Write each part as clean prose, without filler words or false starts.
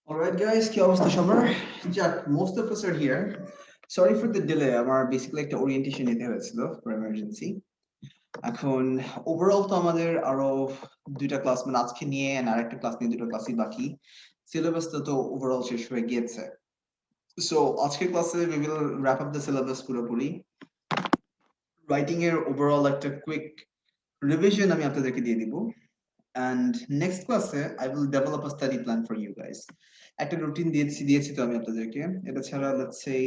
All right, guys, কি অবস্থা সবার? যাক, most of us are here. Sorry for the delay. আমার basically একটা orientation নিতে হয়েছিল for emergency. এখন ওভারঅল তো আমাদের আরো দুইটা ক্লাস মানে আজকে নিয়ে and আরেকটা ক্লাস নিয়ে দুটো ক্লাসই বাকি। সিলেবাস তো ওভারঅল শেষ হয়ে গিয়েছে। So আজকের ক্লাসে we will wrap up the syllabus পুরোপুরি। রাইটিং এর ওভারঅল একটা কুইক রিভিশন আমি আপনাদেরকে দিয়ে দিব। And next class I will develop a study plan for you guys. একটা রুটিন দিয়েছি তো আমি আপনাদেরকে। এটা ছাড়া let's say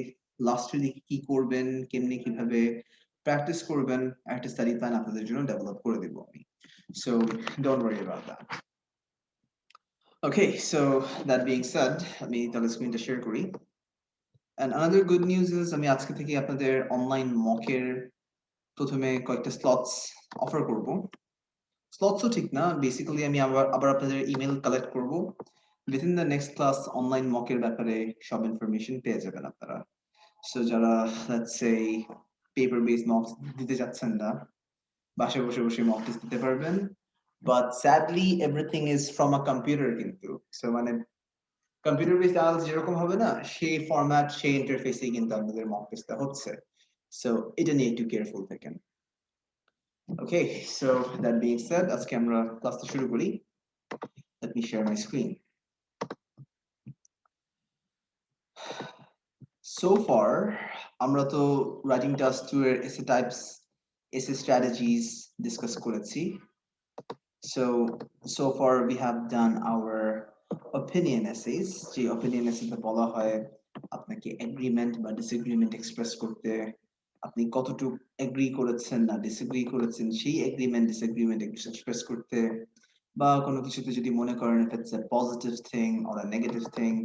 লাস্টের দিকে কি করবেন, কেমনে কিভাবে প্র্যাকটিস করবেন একটা স্টাডি প্ল্যান আপনাদের জন্য ডেভেলপ করে দিব আমি। So don't worry about that. Okay, so that being said, আমি তাহলে স্ক্রিনটা শেয়ার করি। And another good news is আমি আজকে থেকে আপনাদের অনলাইন মকের প্রথমে কয়েকটা স্লটস অফার করব। স্লটসও ঠিক না, বেসিক্যালি আমি আবার আপনাদের ইমেল কালেক্ট করব। Within the next class online মকের ব্যাপারে সব ইনফরমেশন পেয়ে যাবেন আপনারা। সো যারা let's say paper base mocks দিতে যাচ্ছেন না, বাসায় বসে বসে মক টেস্ট দিতে পারবেন। But sadly everything is from a computer কিন্তু। সো মানে কম্পিউটার বেস আওয়াজ যেরকম হবে না, সেই ফরম্যাট সেই ইন্টারফেসেই কিন্তু আপনাদের মক টেস্টটা হচ্ছে। সো এটা নিয়ে একটু কেয়ারফুল থাকেন। Okay, so that being said, আজকে আমরা ক্লাসটা শুরু করি। Let me share my screen. So far, আমরা তো writing task 2 এর essay types, essay strategies discuss করেছি। So far we have done our opinion essays. যে opinion essay তে বলা হয় আপনাকে agreement বা disagreement express করতে, আপনি কতটুকু এগ্রি করেছেন না ডিসএগ্রি করেছেন সেই এগ্রিমেন্ট ডিসএগ্রিমেন্ট এক্সপ্রেস করতে, বা কোনো কিছুতে যদি মনে করেন if it's a positive thing or a negative thing,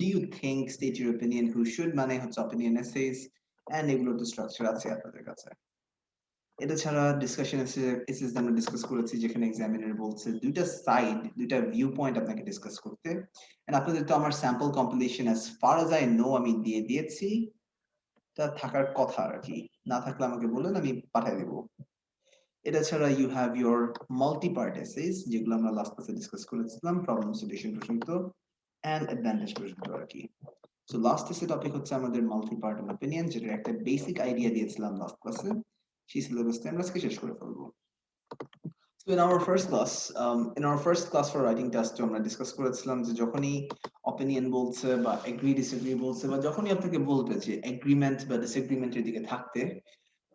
do you think, state your opinion, who should, মানে হচ্ছে opinion essays, and এগুলোর তো স্ট্রাকচার আছে আপনাদের কাছে। এটা ছাড়া ডিসকাশন এসেস আমরা ডিসকাস করেছি, যেখানে এক্সামিনার বলছে দুইটা সাইড, দুইটা ভিউ পয়েন্ট আপনাকে ডিসকাস করতে। এন্ড আপনাদের তো আমার sample compilation as far as I know আমি দিয়ে দিয়েছি, তা থাকার কথা আর কি, না থাকলে আমাকে বলুন আমি পাঠিয়ে দেব। এটা ছাড়া you have your multi part essays, যেগুলো আমরা লাস্ট ক্লাসে ডিসকাস করেছিলাম, প্রবলেম সলিউশন পর্যন্ত এন্ড অ্যাডভান্টেজ পর্যন্ত আর কি। সো লাস্ট এসে টপিক হচ্ছে আমাদের মাল্টি পার্ট অ্যান্ড অপিনিয়ন, যেটার একটা বেসিক আইডিয়া দিয়েছিলাম লাস্ট ক্লাসে, সেই সিলেবাসটা আমরা আজকে শেষ করে ফেলবো। So in our first class for writing test আমরা ডিসকাস করেছিলাম যে যখনই অপিনিয়ন বলছে বা এগ্রি ডিসএগ্রি বলছে বা যখনই আপনাকে বলবে যে এগ্রিমেন্ট বা ডিসএগ্রিমেন্টের দিকে থাকতে,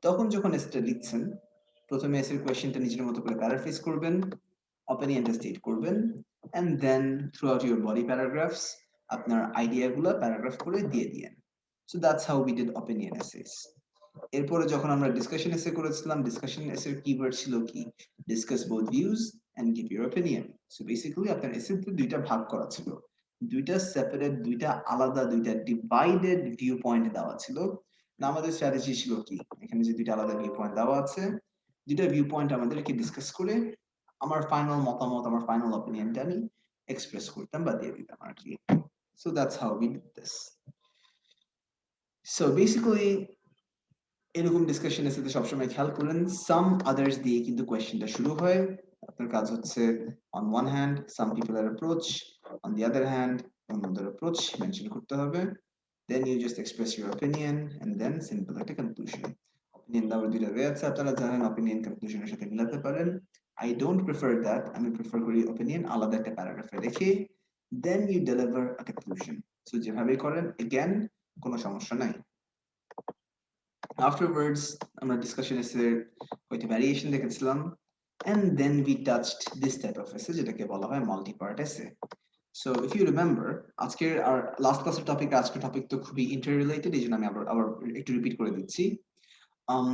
তখন যখন এসটা লিখছেন প্রথমে এসের কোয়েশ্চেনটা নিজের মতো করে প্যারাফ্রেজ করবেন, অপিনিয়নটা স্টেট করবেন, and then throughout your body paragraphs আপনার আইডিয়াগুলো প্যারাগ্রাফ করে দিয়ে দিয়েন। So that's how we did opinion essays. এরপরে যখন আমরা ডিসকাশন এসে করেছিলাম, ডিসকাশন এসের কিওয়ার্ড ছিল কি, discuss both views and give your opinion. So basically আপনার এসেতে দুইটা ভাগ করা ছিল, দুইটা সেপারেট, দুইটা আলাদা, দুইটা ডিভাইডেড ভিউ পয়েন্ট দেওয়া ছিল। না, আমাদের স্ট্র্যাটেজি ছিল কি, এখানে যে দুইটা আলাদা ভিউ পয়েন্ট দেওয়া আছে, দুইটা ভিউ পয়েন্ট আমাদেরকে ডিসকাস করে আমার ফাইনাল মতামত, আমার ফাইনাল অপিনিয়নটা আমি এক্সপ্রেস করতাম বা দিয়ে দিতাম আর কি। So that's how we did this. So basically এরকম ডিসকাশনের সাথে সবসময় খেয়াল করেন সাম আদার্স দিয়ে কিন্তু কোয়েশ্চেনটা শুরু হয়। আপনার কাজ হচ্ছে অন ওয়ান হ্যান্ড সাম পিপলের approach, on the other hand অন্যদের অ্যাপ্রোচ মেনশন করতে হবে। Then you just express your opinion and then simple একটা কনক্লুশন। অপিনিয়ন দেওয়ার দুইটা ওয়ে আছে, আপনারা জানেন, অপিনিয়ন কনক্লুশনের সাথে মিলাতে পারেন। আই ডোন্ট প্রিফার দ্যাট, আমি প্রিফার করি অপিনিয়ন আলাদা একটা প্যারাগ্রাফে রেখে then you deliver a conclusion. So যেভাবেই করেন এগেন কোনো সমস্যা নাই। Afterwards, আমরা discussion এর কয়েকটা ভ্যারিয়েশন দেখেছিলাম, and then we touched this type of essay যেটাকে বলা হয় মাল্টি পার্ট এসে। So if you remember, আজকের আর লাস্ট ক্লাসের টপিক আজকের টপিক তো খুবই ইন্টাররিলেটেড, এই জন্য আমি আবার একটু রিপিট করে দিচ্ছি। Um,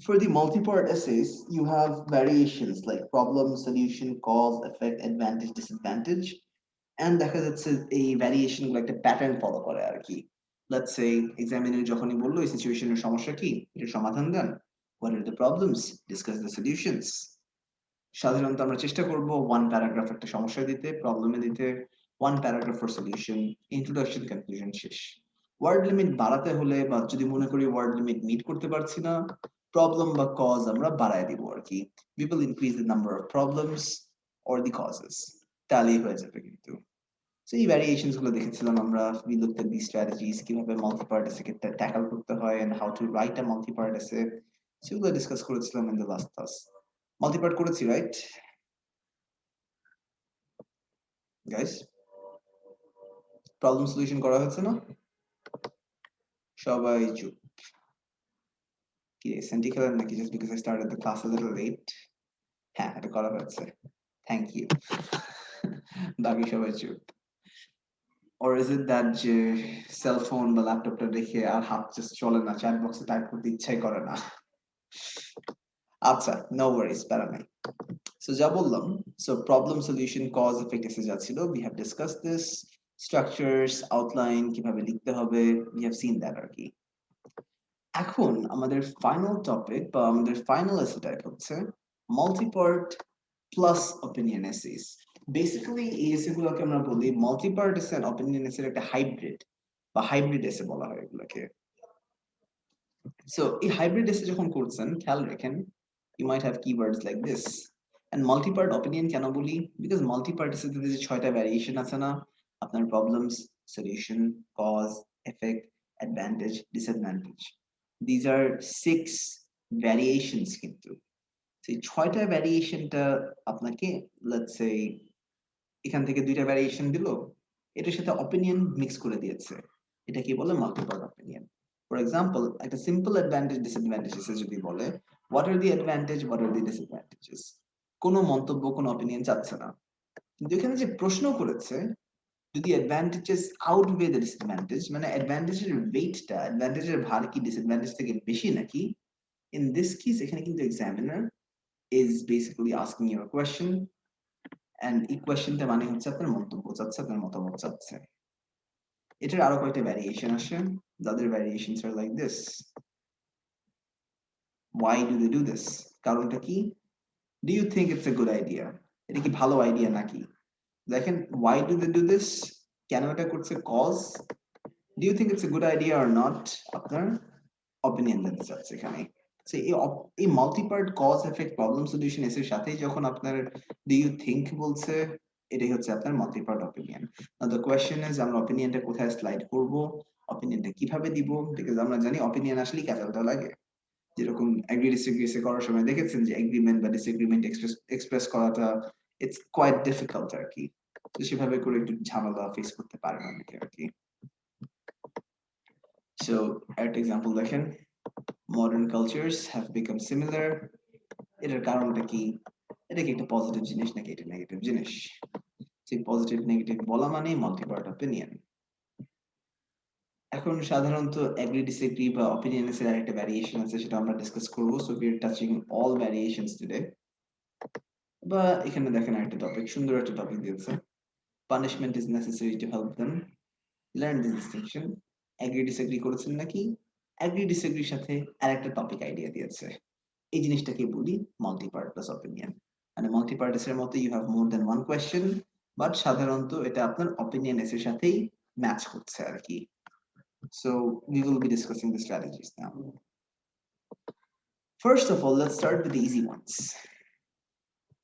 for the multi-part essays, you have variations like problem, solution, cause, effect, advantage, disadvantage, and দেখা যাচ্ছে এই ভ্যারিয়েশন গুলো একটা প্যাটার্ন ফলো করে আর কি। লেটস সে এক্সামিনার যখনই বললো এই সিচুয়েশনের সমস্যা কি, এর সমাধান দেন, what are the problems, discuss the solutions. সাধারণত আমরা চেষ্টা করব ওয়ান প্যারাগ্রাফ একটা সমস্যা দিতে, প্রবলেমে দিতে, one paragraph for solution, introduction, conclusion, শেষ। ওয়ার্ড লিমিট বাড়াতে হলে বা যদি মনে করি ওয়ার্ড লিমিট মিট করতে পারছি না, প্রবলেম বা কজ আমরা বাড়ায় দিব আর কি। We will increase the number of problems or the causes, তাহলেই হয়ে যাবে কিন্তু। So এই ভ্যারিয়েশনস গুলো দেখেছিলাম আমরা। We looked at these strategies, কিভাবে multi-part essay কে ট্যাকল করতে হয় and how to write a multi-part essay, সেগুলো ডিসকাস করেছিলাম in the last class. Multi-part করেছি, right guys? প্রবলেম সলিউশন করা হয়েছে না? সবাই চুপ। কি সেন্টি খেলেন নাকি just because I started the class a little late? হ্যাঁ, এটা করা হয়েছে। Thank you. বাকি সবাই চুপ। Or is it that যে সেল ফোন বা ল্যাপটপটা রেখে আর হাত জাস্ট চলে না, চ্যাট বক্সে টাইপ করতে ইচ্ছাই করে না? আচ্ছা, নো ওয়ারিজ, প্যারা নাই। সো যা বললাম, so problem solution cause effect এসে যাচ্ছিল। We have discussed this, structures, outline, কিভাবে লিখতে হবে, we have seen that আর কি। এখন আমাদের ফাইনাল টপিক বা আমাদের ফাইনাল এসে টাইপ হচ্ছে মাল্টিপার্ট প্লাস অপিনিয়ন এসেস। বেসিক্যালি এই এসে গুলোকে আমরা বলি মাল্টিপার্ট এসে এন্ড অপিনিয়ন এসের একটা হাইব্রিড বা হাইব্রিড এসে বলা হয় এগুলোকে। সো এই হাইব্রিড এসে যখন করছেন খেয়াল রাখেন, you might have keywords like this. And multi-part opinion কেন বলি? Because multi-part এসে যে 6টা ভ্যারিয়েশন আছে না, আপনার problems, solution, cause, effect, advantage, disadvantage. These are 6 variations কিন্তু। সেই 6টা ভ্যারিয়েশনটা আপনাকে let's say এখান থেকে 2টা ভ্যারিয়েশন দিল, এটার সাথে অপিনিয়ন মিক্স করে দিয়েছে। এটা কি বলে মাল্টি-পার্ট অপিনিয়ন। ফর এক্সাম্পল, একটা সিম্পল অ্যাডভান্টেজ ডিসঅ্যাডভান্টেজেস যদি বলে, what are the advantage, what are the disadvantages, কোনো মন্তব্য, কোনো অপিনিয়ন চাচ্ছে না। কিন্তু এখানে যে প্রশ্ন করেছে, যদি অ্যাডভান্টেজেস আউটওয়ে দ্য ডিসঅ্যাডভান্টেজ, মানে অ্যাডভান্টেজের ওয়েটটা, অ্যাডভান্টেজের ভার কি ডিসঅ্যাডভান্টেজ থেকে বেশি নাকি, ইন দিস কেস এখানে কিন্তু examiner is basically asking you a question, and এই কোয়েশ্চেনটা মানে হচ্ছে আপনার মন্তব্য চাচ্ছে, আপনার মতামত চাচ্ছে। এটার আরো কয়েকটা ভ্যারিয়েশন আসে। The other variations are like this. Why do they do this? কারণটা কি? Do you think it's a good idea? এটা কি ভালো আইডিয়া নাকি? দেখেন, why do they do this? কেন এটা করছে? Cause. Do you think it's a good idea or not? আপনার অপিনিয়ন দিতে চাচ্ছে এখানে। So এই multi-part cause effect problem solution এর সাথেই যখন আপনার do you think বলছে, এটাই হচ্ছে আপনার multi-part opinion. Now the question is, আমরা অপিনিয়নটা কোথায় স্লাইড করব, অপিনিয়নটা কিভাবে দিব, বিকজ আমরা জানি অপিনিয়ন আসলেই ক্যাটালটা লাগে। যেরকম এগ্রি ডিসএগ্রি করার সময় দেখেছেন যে এগ্রিমেন্ট বা ডিসএগ্রিমেন্ট এক্সপ্রেস করাটা ইটস কোয়াইট ডিফিকাল্ট আর কি। তো সেভাবে করে একটু ঝামেলা ফেস করতে পারেন অনেকে আর কি। সো একটা এক্সাম্পল দেখেন, modern cultures have become similar. এটার কারণটা কি? এটা কি একটা পজিটিভ জিনিস নাকি এটা নেগেটিভ জিনিস? সেই পজিটিভ নেগেটিভ বলা মানেই মাল্টি-পার্ট অপিনিয়ন। এখন সাধারণত এগ্রি ডিসএগ্রি বা অপিনিয়নস এর আরেকটা ভ্যারিয়েশন আছে, সেটা আমরা ডিসকাস করব। So we are touching all variations today. বা এখানে দেখেন একটা টপিক, সুন্দর একটা টপিক দিয়েছে, punishment is necessary to help them learn this distinction. Agree disagree করেছেন নাকি? এগ্রি ডিসএগ্রির সাথে আরেকটা টপিক আইডিয়া দিয়েছে। এই জিনিসটাকে বলি মাল্টি-পার্ট প্লাস অপিনিয়ন। মানে মাল্টি-পার্ট এর মতো you have more than one question, but সাধারণত এটা আপনার অপিনিয়ন এর সাথেই ম্যাচ করছে আর কি। So we will be discussing the strategies now. First of all, let's start with the easy ones.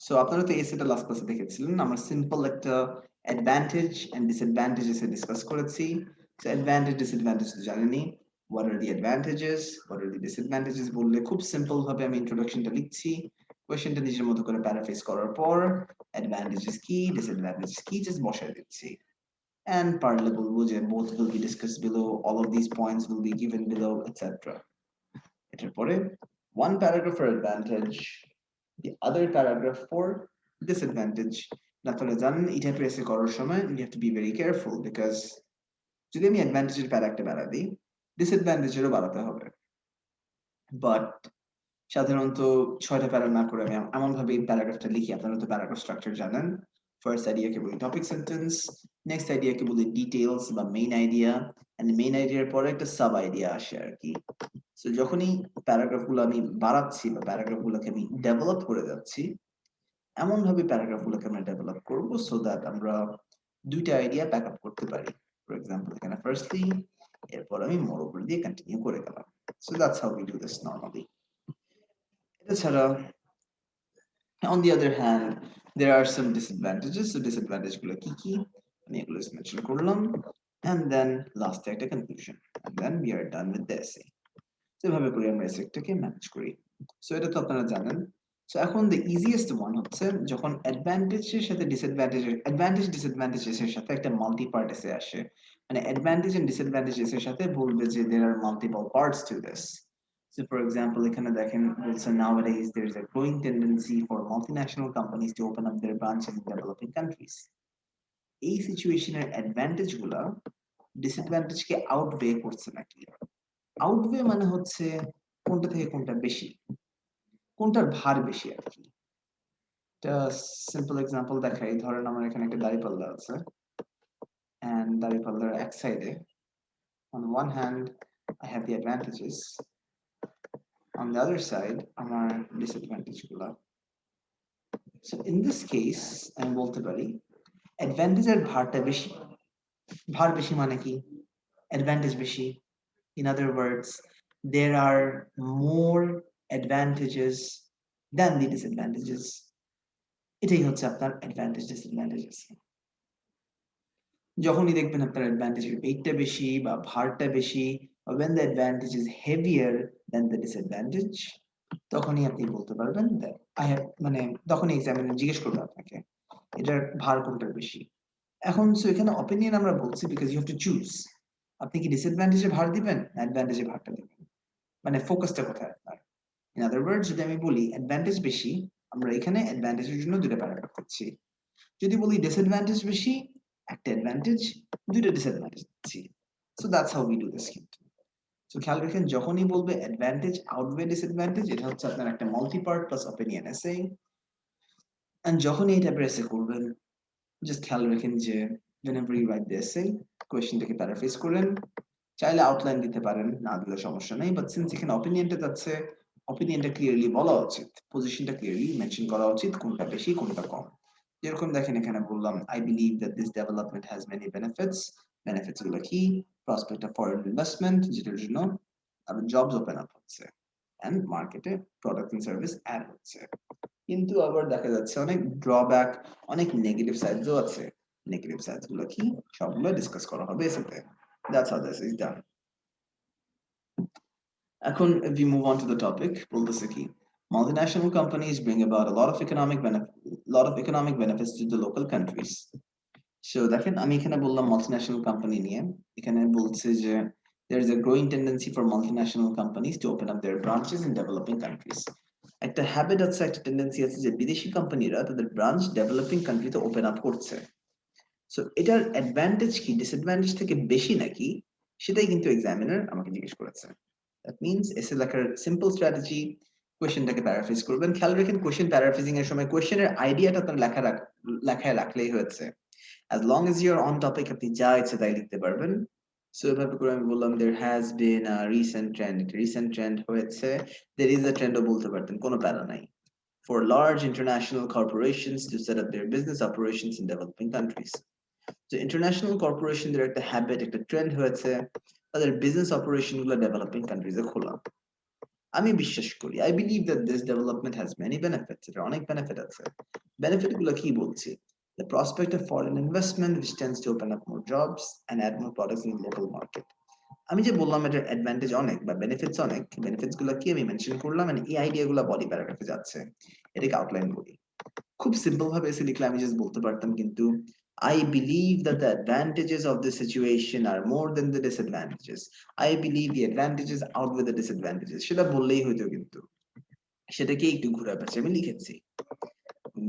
So আপনারা তো এসেটা লাস্ট ক্লাসে দেখেছিলেন, আমরা সিম্পল একটা অ্যাডভান্টেজ এন্ড ডিসঅ্যাডভান্টেজেস এ ডিসকাস করেছি। সো অ্যাডভান্টেজ ডিসঅ্যাডভান্টেজ তো জানেনই। What are the advantages? What are the disadvantages? বললে খুব সিম্পল ভাবে আমি ইন্ট্রোডাকশনটা লিখছি, কোয়েশ্চেনটা নিজের মতো করে প্যারাফ্রেজ করার পর অ্যাডভান্টেজেস কি, ডিসঅ্যাডভান্টেজেস কি জাস্ট বসায় দিচ্ছি। And পারলে বলবো যে both will be discussed below, all of these points will be given below, etc. এটার পরে one paragraph for advantage, the other paragraph for disadvantage. আপনারা জানেন এই টাইপের এসে করার সময় you have to be very careful, because যদি আমি অ্যাডভান্টেজের প্যারা একটা বাড়া দিই, ডিসঅ্যাডভান্টেজেরও বাড়াতে হবে। বাট সাধারণত 6টা প্যারা না করে আমি এমন ভাবে এই প্যারাগ্রাফটা লিখি, আপনারা তো প্যারাগ্রাফ স্ট্রাকচার জানেন। ফার্স্ট আইডিয়াকে বলি টপিক সেন্টেন্স, নেক্সট আইডিয়াকে বলি ডিটেইলস বা মেইন আইডিয়া, এন্ড মেইন আইডিয়ার পরে একটা সাব আইডিয়া আসে আর কি। সো যখনই প্যারাগ্রাফগুলো আমি বাড়াচ্ছি বা প্যারাগ্রাফগুলোকে আমি ডেভেলপ করে যাচ্ছি, এমন ভাবে প্যারাগ্রাফগুলোকে আমরা ডেভেলপ করব সো দ্যাট আমরা দুইটা আইডিয়া ব্যাক আপ করতে পারি। ফর এক্সাম্পল এখানে ফার্স্টলি, এরপর আমি মোর ওভার দিয়ে কন্টিনিউ করে গেলাম। So that's how we do this normally. এছাড়া on the other hand, there are some disadvantages. So disadvantage গুলো কি কি? আমি এগুলো মেনশন করলাম, and then last একটা conclusion, and then we are done with the essay. So এভাবে করে আমরা এসেটাকে ম্যানেজ করি। সো এটা তো আপনারা জানেন। সো এখন the easiest one হচ্ছে যখন অ্যাডভান্টেজের সাথে ডিসঅ্যাডভান্টেজের ডিসঅ্যাডভান্টেজেস এর সাথে একটা মাল্টি পার্ট এসে আসে, মানে অ্যাডভান্টেজ এন্ড ডিসঅ্যাডভান্টেজেস এর সাথে বলবে যে there are multiple parts to this. So for example এখানে দেখেন বলছে nowadays there is a growing tendency for multinational companies to open up their branches in developing countries. এই সিচুয়েশনের অ্যাডভান্টেজ গুলা ডিসঅ্যাডভান্টেজ কে আউটওয়ে করছে নাকি? আউটওয়ে মানে হচ্ছে কোনটা থেকে কোনটা বেশি, কোনটার ভার বেশি আর কি। একটা সিম্পল এক্সাম্পল দেখাই, ধরেন আমার এখানে একটা দাঁড়িপাল্লা আছে, এন্ড দাঁড়িপাল্লার এক সাইডে on one hand I have the advantages, on the other side আমার ডিসঅ্যাডভান্টেজ গুলা। সো ইন দিস কেস আমি বলতে পারি অ্যাডভান্টেজের ভারটা বেশি। ভার বেশি মানে কি? অ্যাডভান্টেজ বেশি। In other words, there are more advantages than the disadvantages. এটাই হচ্ছে আপনার অ্যাডভান্টেজ ডিসঅ্যাডভান্টেজেস। যখনই দেখবেন আপনার অ্যাডভান্টেজের weight-টা বেশি বা ভারটা বেশি, or when the advantage is heavier than the disadvantage, তখনই আপনি বলতে পারবেন that I have, মানে তখনই এক্সামিনার জিজ্ঞেস করবে আপনাকে এটার ভার কোনটার বেশি। এখন সো এখানে অপিনিয়ন আমরা বলছি because you have to choose. আপনি কি ডিসঅ্যাডভান্টেজে ভার দিবেন না অ্যাডভান্টেজে ভারটা দিবেন? মানে ফোকাসটা কোথায় আপনার? In other words, যদি আমি বলি অ্যাডভান্টেজ বেশি, আমরা এখানে অ্যাডভান্টেজের জন্য দুটো প্যারাগ্রাফ দিচ্ছি। যদি বলি ডিসঅ্যাডভান্টেজ বেশি, একটা অ্যাডভান্টেজ, দুটো ডিসঅ্যাডভান্টেজ দিচ্ছি। So that's how we do this কিন্তু। সো খেয়াল রাখেন যখনই বলবে অ্যাডভান্টেজ আউটওয়ে ডিসঅ্যাডভান্টেজ, এটা হচ্ছে আপনার একটা মাল্টি পার্ট প্লাস অপিনিয়ন এসে। এন্ড যখনই এই টাইপের এসে করবেন, জাস্ট খেয়াল রাখেন যে whenever you write the essay, কোয়েশ্চেনটাকে প্যারাফ্রেজ করেন। চাইলে আউটলাইন দিতে পারেন, না দিলে সমস্যা নেই, বাট সিন্স এখানে অপিনিয়নটা যাচ্ছে, অপিনিয়নটা ক্লিয়ারলি বলা উচিত, পজিশনটা ক্লিয়ারলি মেনশন করা উচিত, কোনটা বেশি কোনটা কম। যেরকম দেখেন এখানে বললাম I believe that this development has many benefits. Benefits গুলো কি? প্রসপেক্ট অফ ফরেন ইনভেস্টমেন্ট, যেটার জন্য জবস ওপেন আপ হচ্ছে, এন্ড মার্কেটে প্রোডাক্ট এন্ড সার্ভিস অ্যাড হচ্ছে। কিন্তু আবার দেখা যাচ্ছে অনেক ড্রব্যাক, অনেক নেগেটিভ সাইডসও আছে। নেগেটিভ সাইডস গুলো কি? সবগুলো ডিসকাস করা হবে এসেতে। That's how this is done. এখন if we move on to the topic, বলতেছে কি multinational companies bring about a lot of economic benefits to the local countries. So দেখেন আমি এখানে বললাম multinational company নিয়ে, এখানে বলছে যে there is a growing tendency for multinational companies to open up their branches in developing countries. একটা habit আছে, একটা টেন্ডেন্সি আছে যে বিদেশি কোম্পানিরা তাদের ব্রাঞ্চ ডেভেলপিং কান্ট্রিতে ওপেন আপ করছে। সো এটার অ্যাডভান্টেজ কি ডিসঅ্যাডভান্টেজ থেকে বেশি নাকি, সেটাই কিন্তু এক্সামিনার আমাকে জিজ্ঞেস করেছে। দ্যাট মিন্স এসে লেখার সিম্পল স্ট্র্যাটেজি, কোয়েশ্চেনটাকে প্যারাফ্রেজ করবেন। খেয়াল রাখেন কোয়েশ্চেন প্যারাফ্রেজিং এর সময় কোয়েশ্চেনের আইডিয়াটা আপনার লেখায় রাখলেই হয়েছে। as long as you're on topic আপনি যা ইচ্ছে তাই লিখতে পারবেন। সো এভাবে করে আমি বললাম there has been a recent trend হয়েছে, there is a trendও বলতে পারতেন, কোনো প্যারা নাই, for large international corporations to set up their business operations in developing countries. So international corporation দের একটা হ্যাবিট, একটা ট্রেন্ড হয়েছে তাদের বিজনেস অপারেশন গুলো ডেভেলপিং কান্ট্রিজে খোলা। আমি বিশ্বাস করি I believe that this development has many benefits. এর অনেক বেনিফিট আছে। বেনিফিট গুলো কি বলছি? The prospect of foreign investment which tends to open up more jobs and add more products in the local market. আমি যে বললাম এটার অ্যাডভান্টেজ অনেক বা বেনিফিটস অনেক, বেনিফিটস গুলো কি আমি মেনশন করলাম, মানে এই আইডিয়া গুলো বডি প্যারাগ্রাফে যাচ্ছে, এটাকে আউটলাইন করি। খুব সিম্পল ভাবে এসে লিখলে আমি জাস্ট বলতে পারতাম কিন্তু I believe that the advantages of this situation are more than the disadvantages. I believe the advantages outweigh the disadvantages. সেটা বললেই হইতো, কিন্তু সেটাকে একটু ঘুরে পেঁচে আমি লিখেছি।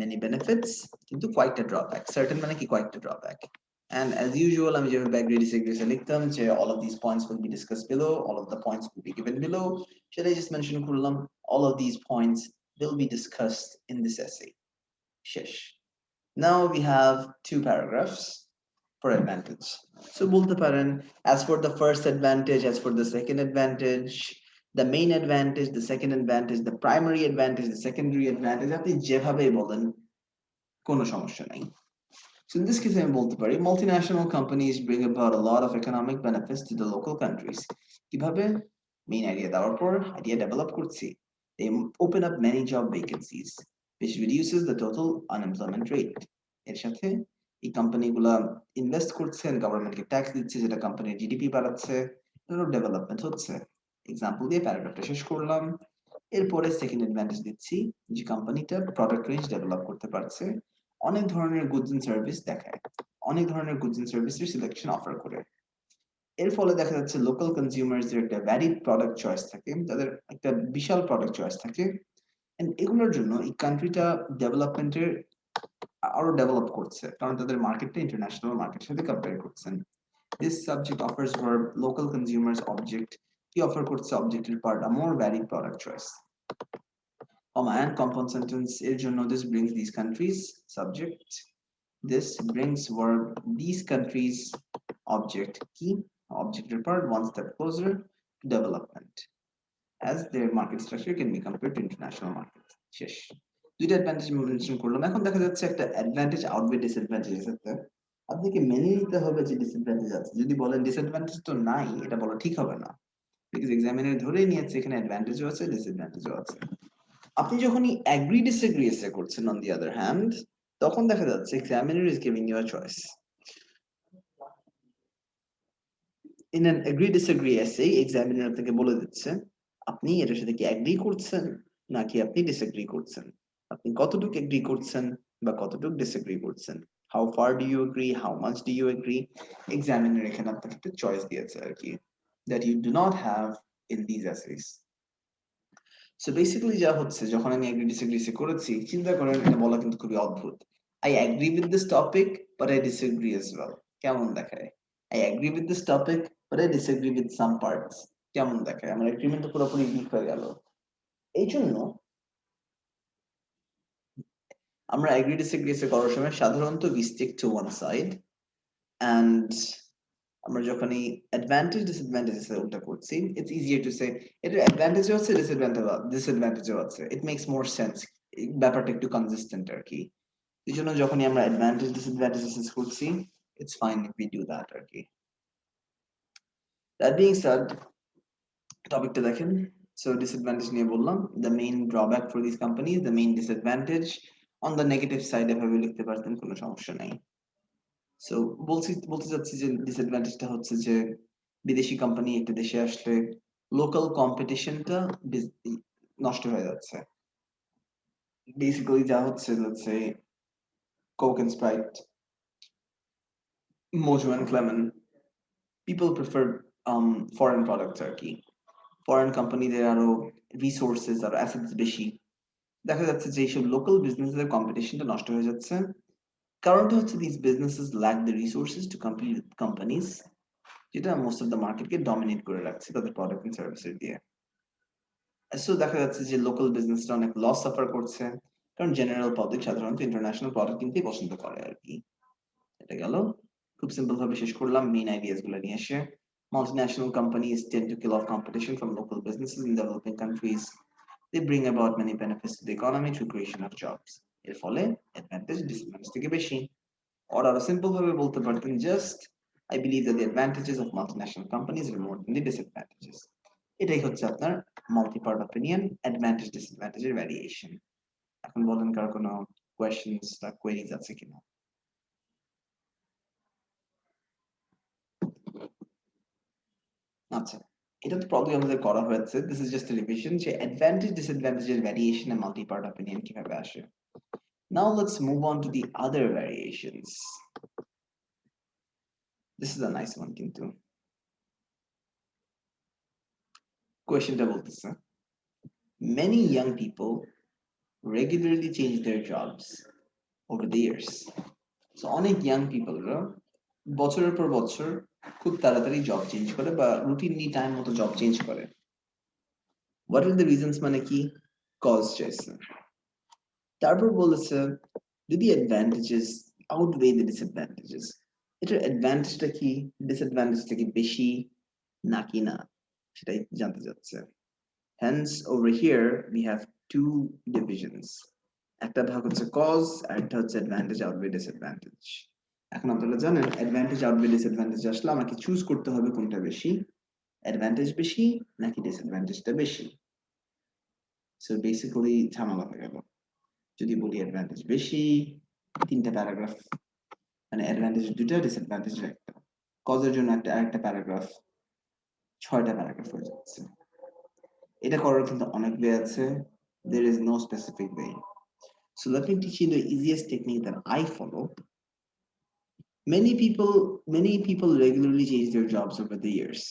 Many benefits, কিন্তু কয়েকটা drawback. Certain মানে কি কয়েকটা drawback. And as usual, আমি যেভাবে agree disagree লিখতাম যে all of these points will be discussed below, all of the points will be given below. Should I just mention করলাম all of these points will be discussed in this essay. শেষ। Now we have two paragraphs for advantage. So বলতে পারেন as for the first advantage, as for the second advantage, the main advantage, the second advantage, the primary advantage, the secondary advantage, আপনি যেভাবেই বলেন কোনো সমস্যা নাই। So in this case আমি বলতে পারি multinational companies bring about a lot of economic benefits to the local countries. কিভাবে? Main idea দেওয়ার পর idea develop করছি। They open up many job vacancies which reduces the total unemployment rate. এর সাথে এই কোম্পানিগুলা ইনভেস্ট করছেন, গভর্নমেন্টকে ট্যাক্স দিচ্ছে, যেটা কোম্পানির জিডিপি বাড়াচ্ছে, এগুলো ডেভেলপমেন্ট হচ্ছে। এক্সাম্পল দিয়ে প্যারাগ্রাফটা শেষ করলাম। এরপরে সেকেন্ড অ্যাডভান্টেজ দিচ্ছি যে কোম্পানিটা প্রোডাক্ট রেঞ্জ ডেভেলপ করতে পারছে, অনেক ধরনের গুডস এন্ড সার্ভিস দেখায়, অনেক ধরনের গুডস এন্ড সার্ভিসের সিলেকশন অফার করে। এর ফলে দেখা যাচ্ছে লোকাল কনজিউমারদের একটা ভ্যারিড প্রোডাক্ট চয়েস থাকে, তাদের একটা বিশাল প্রোডাক্ট চয়েস থাকে। এন্ড এগুলোর জন্য এই কান্ট্রিটা ডেভেলপমেন্টের আরো ডেভেলপ করছে, কারণ তাদের মার্কেটটা ইন্টারন্যাশনাল মার্কেটের সাথে কম্পেয়ার করছেন। This subject offers verb local consumers object কি অফার করছে অবজেক্টের part a more varied product choice, comma and compound sentence এর জন্য this brings these countries subject, this brings verb these countries object কি objected part one step closer to development as their market structure can be compared to international market। শেষ। দুইটা advantage mention করলাম, এখন দেখা যাচ্ছে একটা অ্যাডভান্টেজ আউটওয়ে ডিসঅ্যাডভান্টেজ আছে। আপনাকে মেনে নিতে হবে যে ডিসঅ্যাডভান্টেজ আছে। যদি বলেন ডিসঅ্যাডভান্টেজ তো নাই, এটা বলা ঠিক হবে না, বিকজ এক্সামিনার ধরেই নিয়েছে এখানে অ্যাডভান্টেজও আছে ডিসঅ্যাডভান্টেজও আছে। আপনি যখনই অ্যাগ্রি ডিসএগ্রি এসে করছেন অন দি আদার হ্যান্ড, তখন দেখা যাচ্ছে examiner is giving you a choice. In an agree disagree essay examiner আপনাকে বলে দিচ্ছে আপনি এটার সাথে কি অ্যাগ্রি করছেন নাকি আপনি ডিসএগ্রি করছেন, আপনি কতটুকু এগ্রি করছেন বা কতটুকু ডিসএগ্রি করছেন, how far do you agree, how much do you agree. Examiner এখানে আপনাকে একটা চয়েস দিয়েছে আর কি, that you do not have in this essays. So basically যা হচ্ছে, যখন আমি এগ্রি ডিসএগ্রি করেছি, চিন্তা করেন এটা বলা কিন্তু খুবই অদ্ভুত। I agree with this topic but I disagree as well. কেমন দেখায়? I agree with this topic but I disagree with some parts. কেমন দেখায়? আমার এগ্রিমেন্টটা পুরোপুরি উইক হয়ে গেল। এই জন্য আমরা এগ্রি ডিসএগ্রি করার সময় সাধারণত we stick to one side, and আমরা যখন এই অ্যাডভান্টেজ ডিসঅ্যাডভান্টেজেস এর উল্টা করছি, ইটস ইজিয়ার টু সে এটার অ্যাডভান্টেজও আছে ডিসঅ্যাডভান্টেজও আছে, ইট মেক্স মোর সেন্স। ব্যাপারটা একটু কনসিস্টেন্ট আর কি। এই জন্য যখনই আমরা অ্যাডভান্টেজ ডিসঅ্যাডভান্টেজেস করছি, it's fine if we do that আর কি। দ্যাট বিং সেড, টপিকটা দেখেন। সো ডিসঅ্যাডভান্টেজ নিয়ে বললাম, the main drawback for this companies, the main disadvantage. On the negative side এভাবে লিখতে পারতেন, কোনো সমস্যা নাই। সো বলতে চাচ্ছি যে ডিসঅ্যাডভান্টেজটা হচ্ছে যে বিদেশি কোম্পানি একটা দেশে আসলে লোকাল কম্পিটিশনটা নষ্ট হয়ে যাচ্ছে। বেসিক্যালি যা হচ্ছে, let's say Coke and Sprite, Mojo and Clemon, people prefer foreign products আর কি। ফরেন কোম্পানিদের আরো রিসোর্সেস আর অ্যাসেটস বেশি, দেখা যাচ্ছে যে এইসব লোকাল বিজনেসের কম্পিটিশনটা নষ্ট হয়ে যাচ্ছে। কারণটা হচ্ছে this businesses lack the resources to compete with companies যেটা মোস্ট অফ দ্য মার্কেটকে ডমিনেট করে রাখছে তাদের প্রোডাক্ট এন্ড সার্ভিসেস দিয়ে। সো দেখা যাচ্ছে যে লোকাল বিজনেসটা অনেক লস সাফার করছে, কারণ জেনারেল পাবলিক সাধারণত ইন্টারন্যাশনাল প্রোডাক্ট কিনতেই পছন্দ করে আর কি। এটা গেল, খুব সিম্পল ভাবে শেষ করলাম মেইন আইডিয়াস গুলো নিয়ে এসে। Multinational companies tend to kill off competition from local businesses in developing countries. They bring about many benefits to the economy through creation of jobs. এর ফলে অ্যাডভান্টেজ ডিসঅ্যাডভান্টেজ থেকে বেশি। Or আরো সিম্পল ভাবে বলতে পারতেন just, I believe that the advantages of multinational companies are more than the disadvantages. এটাই হচ্ছে আপনার মাল্টি পার্ট অপিনিয়ন, অ্যাডভান্টেজ ডিসঅ্যাডভান্টেজের ভ্যারিয়েশন। এখন বলেন কার কোনো কোয়েশ্চেনস বা কোয়েরিজ আছে কিনা? আচ্ছা, এটা তো প্রবলেম আমাদের করা হয়েছে, this is just a revision যে অ্যাডভান্টেজ ডিসঅ্যাডভান্টেজের ভ্যারিয়েশন এ মাল্টি পার্ট অপিনিয়ন কিভাবে আসে। Now let's move on to the other variations. This is a nice one কিন্তু। কোয়েশ্চেনটা বলতেছে, many young people regularly change their jobs over the years. So অনেক young পিপলরা বছরের পর বছর খুব তাড়াতাড়ি জব চেঞ্জ করে বা রুটিনলি টাইম মতো জব চেঞ্জ করে। হোয়াট আর দ্য রিজনস মানে কি? কজ চাইছে। তারপর বলেছে যদি অ্যাডভান্টেজেস আউটওয়ে দ্য ডিসঅ্যাডভান্টেজেস, এটার অ্যাডভান্টেজটা কি, ডিসঅ্যাডভান্টেজটা কি বেশি নাকি না, সেটাই জানতে চাচ্ছে। Hence over here we have two divisions. একটা ভাগ হচ্ছে কজ আর একটা হচ্ছে অ্যাডভান্টেজ আউটওয়ে ডিসঅ্যাডভান্টেজ। এখন আপনারা জানেন অ্যাডভান্টেজ আউটওয়ে ডিসঅ্যাডভান্টেজ আসলে আমাকে চুজ করতে হবে কোনটা বেশি, অ্যাডভান্টেজ বেশি নাকি ডিসঅ্যাডভান্টেজটা বেশি। সো বেসিক্যালি ঝামেলা হয়ে গেল। যদি বলি অ্যাডভান্টেজ বেশি, তিনটা প্যারাগ্রাফ মানে অ্যাডভান্টেজ দুটো, ডিসঅ্যাডভান্টেজ একটা। কজের জন্য একটা প্যারাগ্রাফ 6টা প্যারাগ্রাফ হয়ে যাচ্ছে। এটা করার কিন্তু অনেক ওয়ে আছে। There is no specific way. So let me teach you the easiest technique that I follow. Many people regularly change their jobs over the years.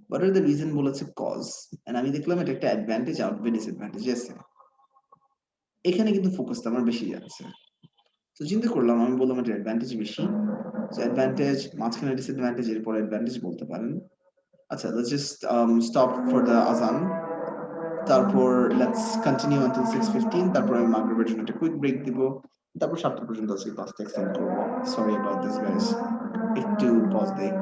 What are the reason? বলেছে cause, and আমি দেখলাম এটা একটা advantage আউটওয়ে disadvantage আছে। এখানে কিন্তু ফোকাসটা আমার বেশি যাচ্ছে। তো চিন্তা করলাম, আমি বললাম এটা অ্যাডভান্টেজ বেশি। সো অ্যাডভান্টেজ মাঝখানে ডিসঅ্যাডভান্টেজ, এরপর অ্যাডভান্টেজ বলতে পারেন। আচ্ছা, let's just stop for the azan. তারপর let's continue until 6:15. তারপর আমি মাগরিবের জন্য একটা কুইক ব্রেক দিব। তারপর 7টা পর্যন্ত আজকে ক্লাসটা এক্সটেন্ড করব। Sorry about this guys. একটু পজ দেই।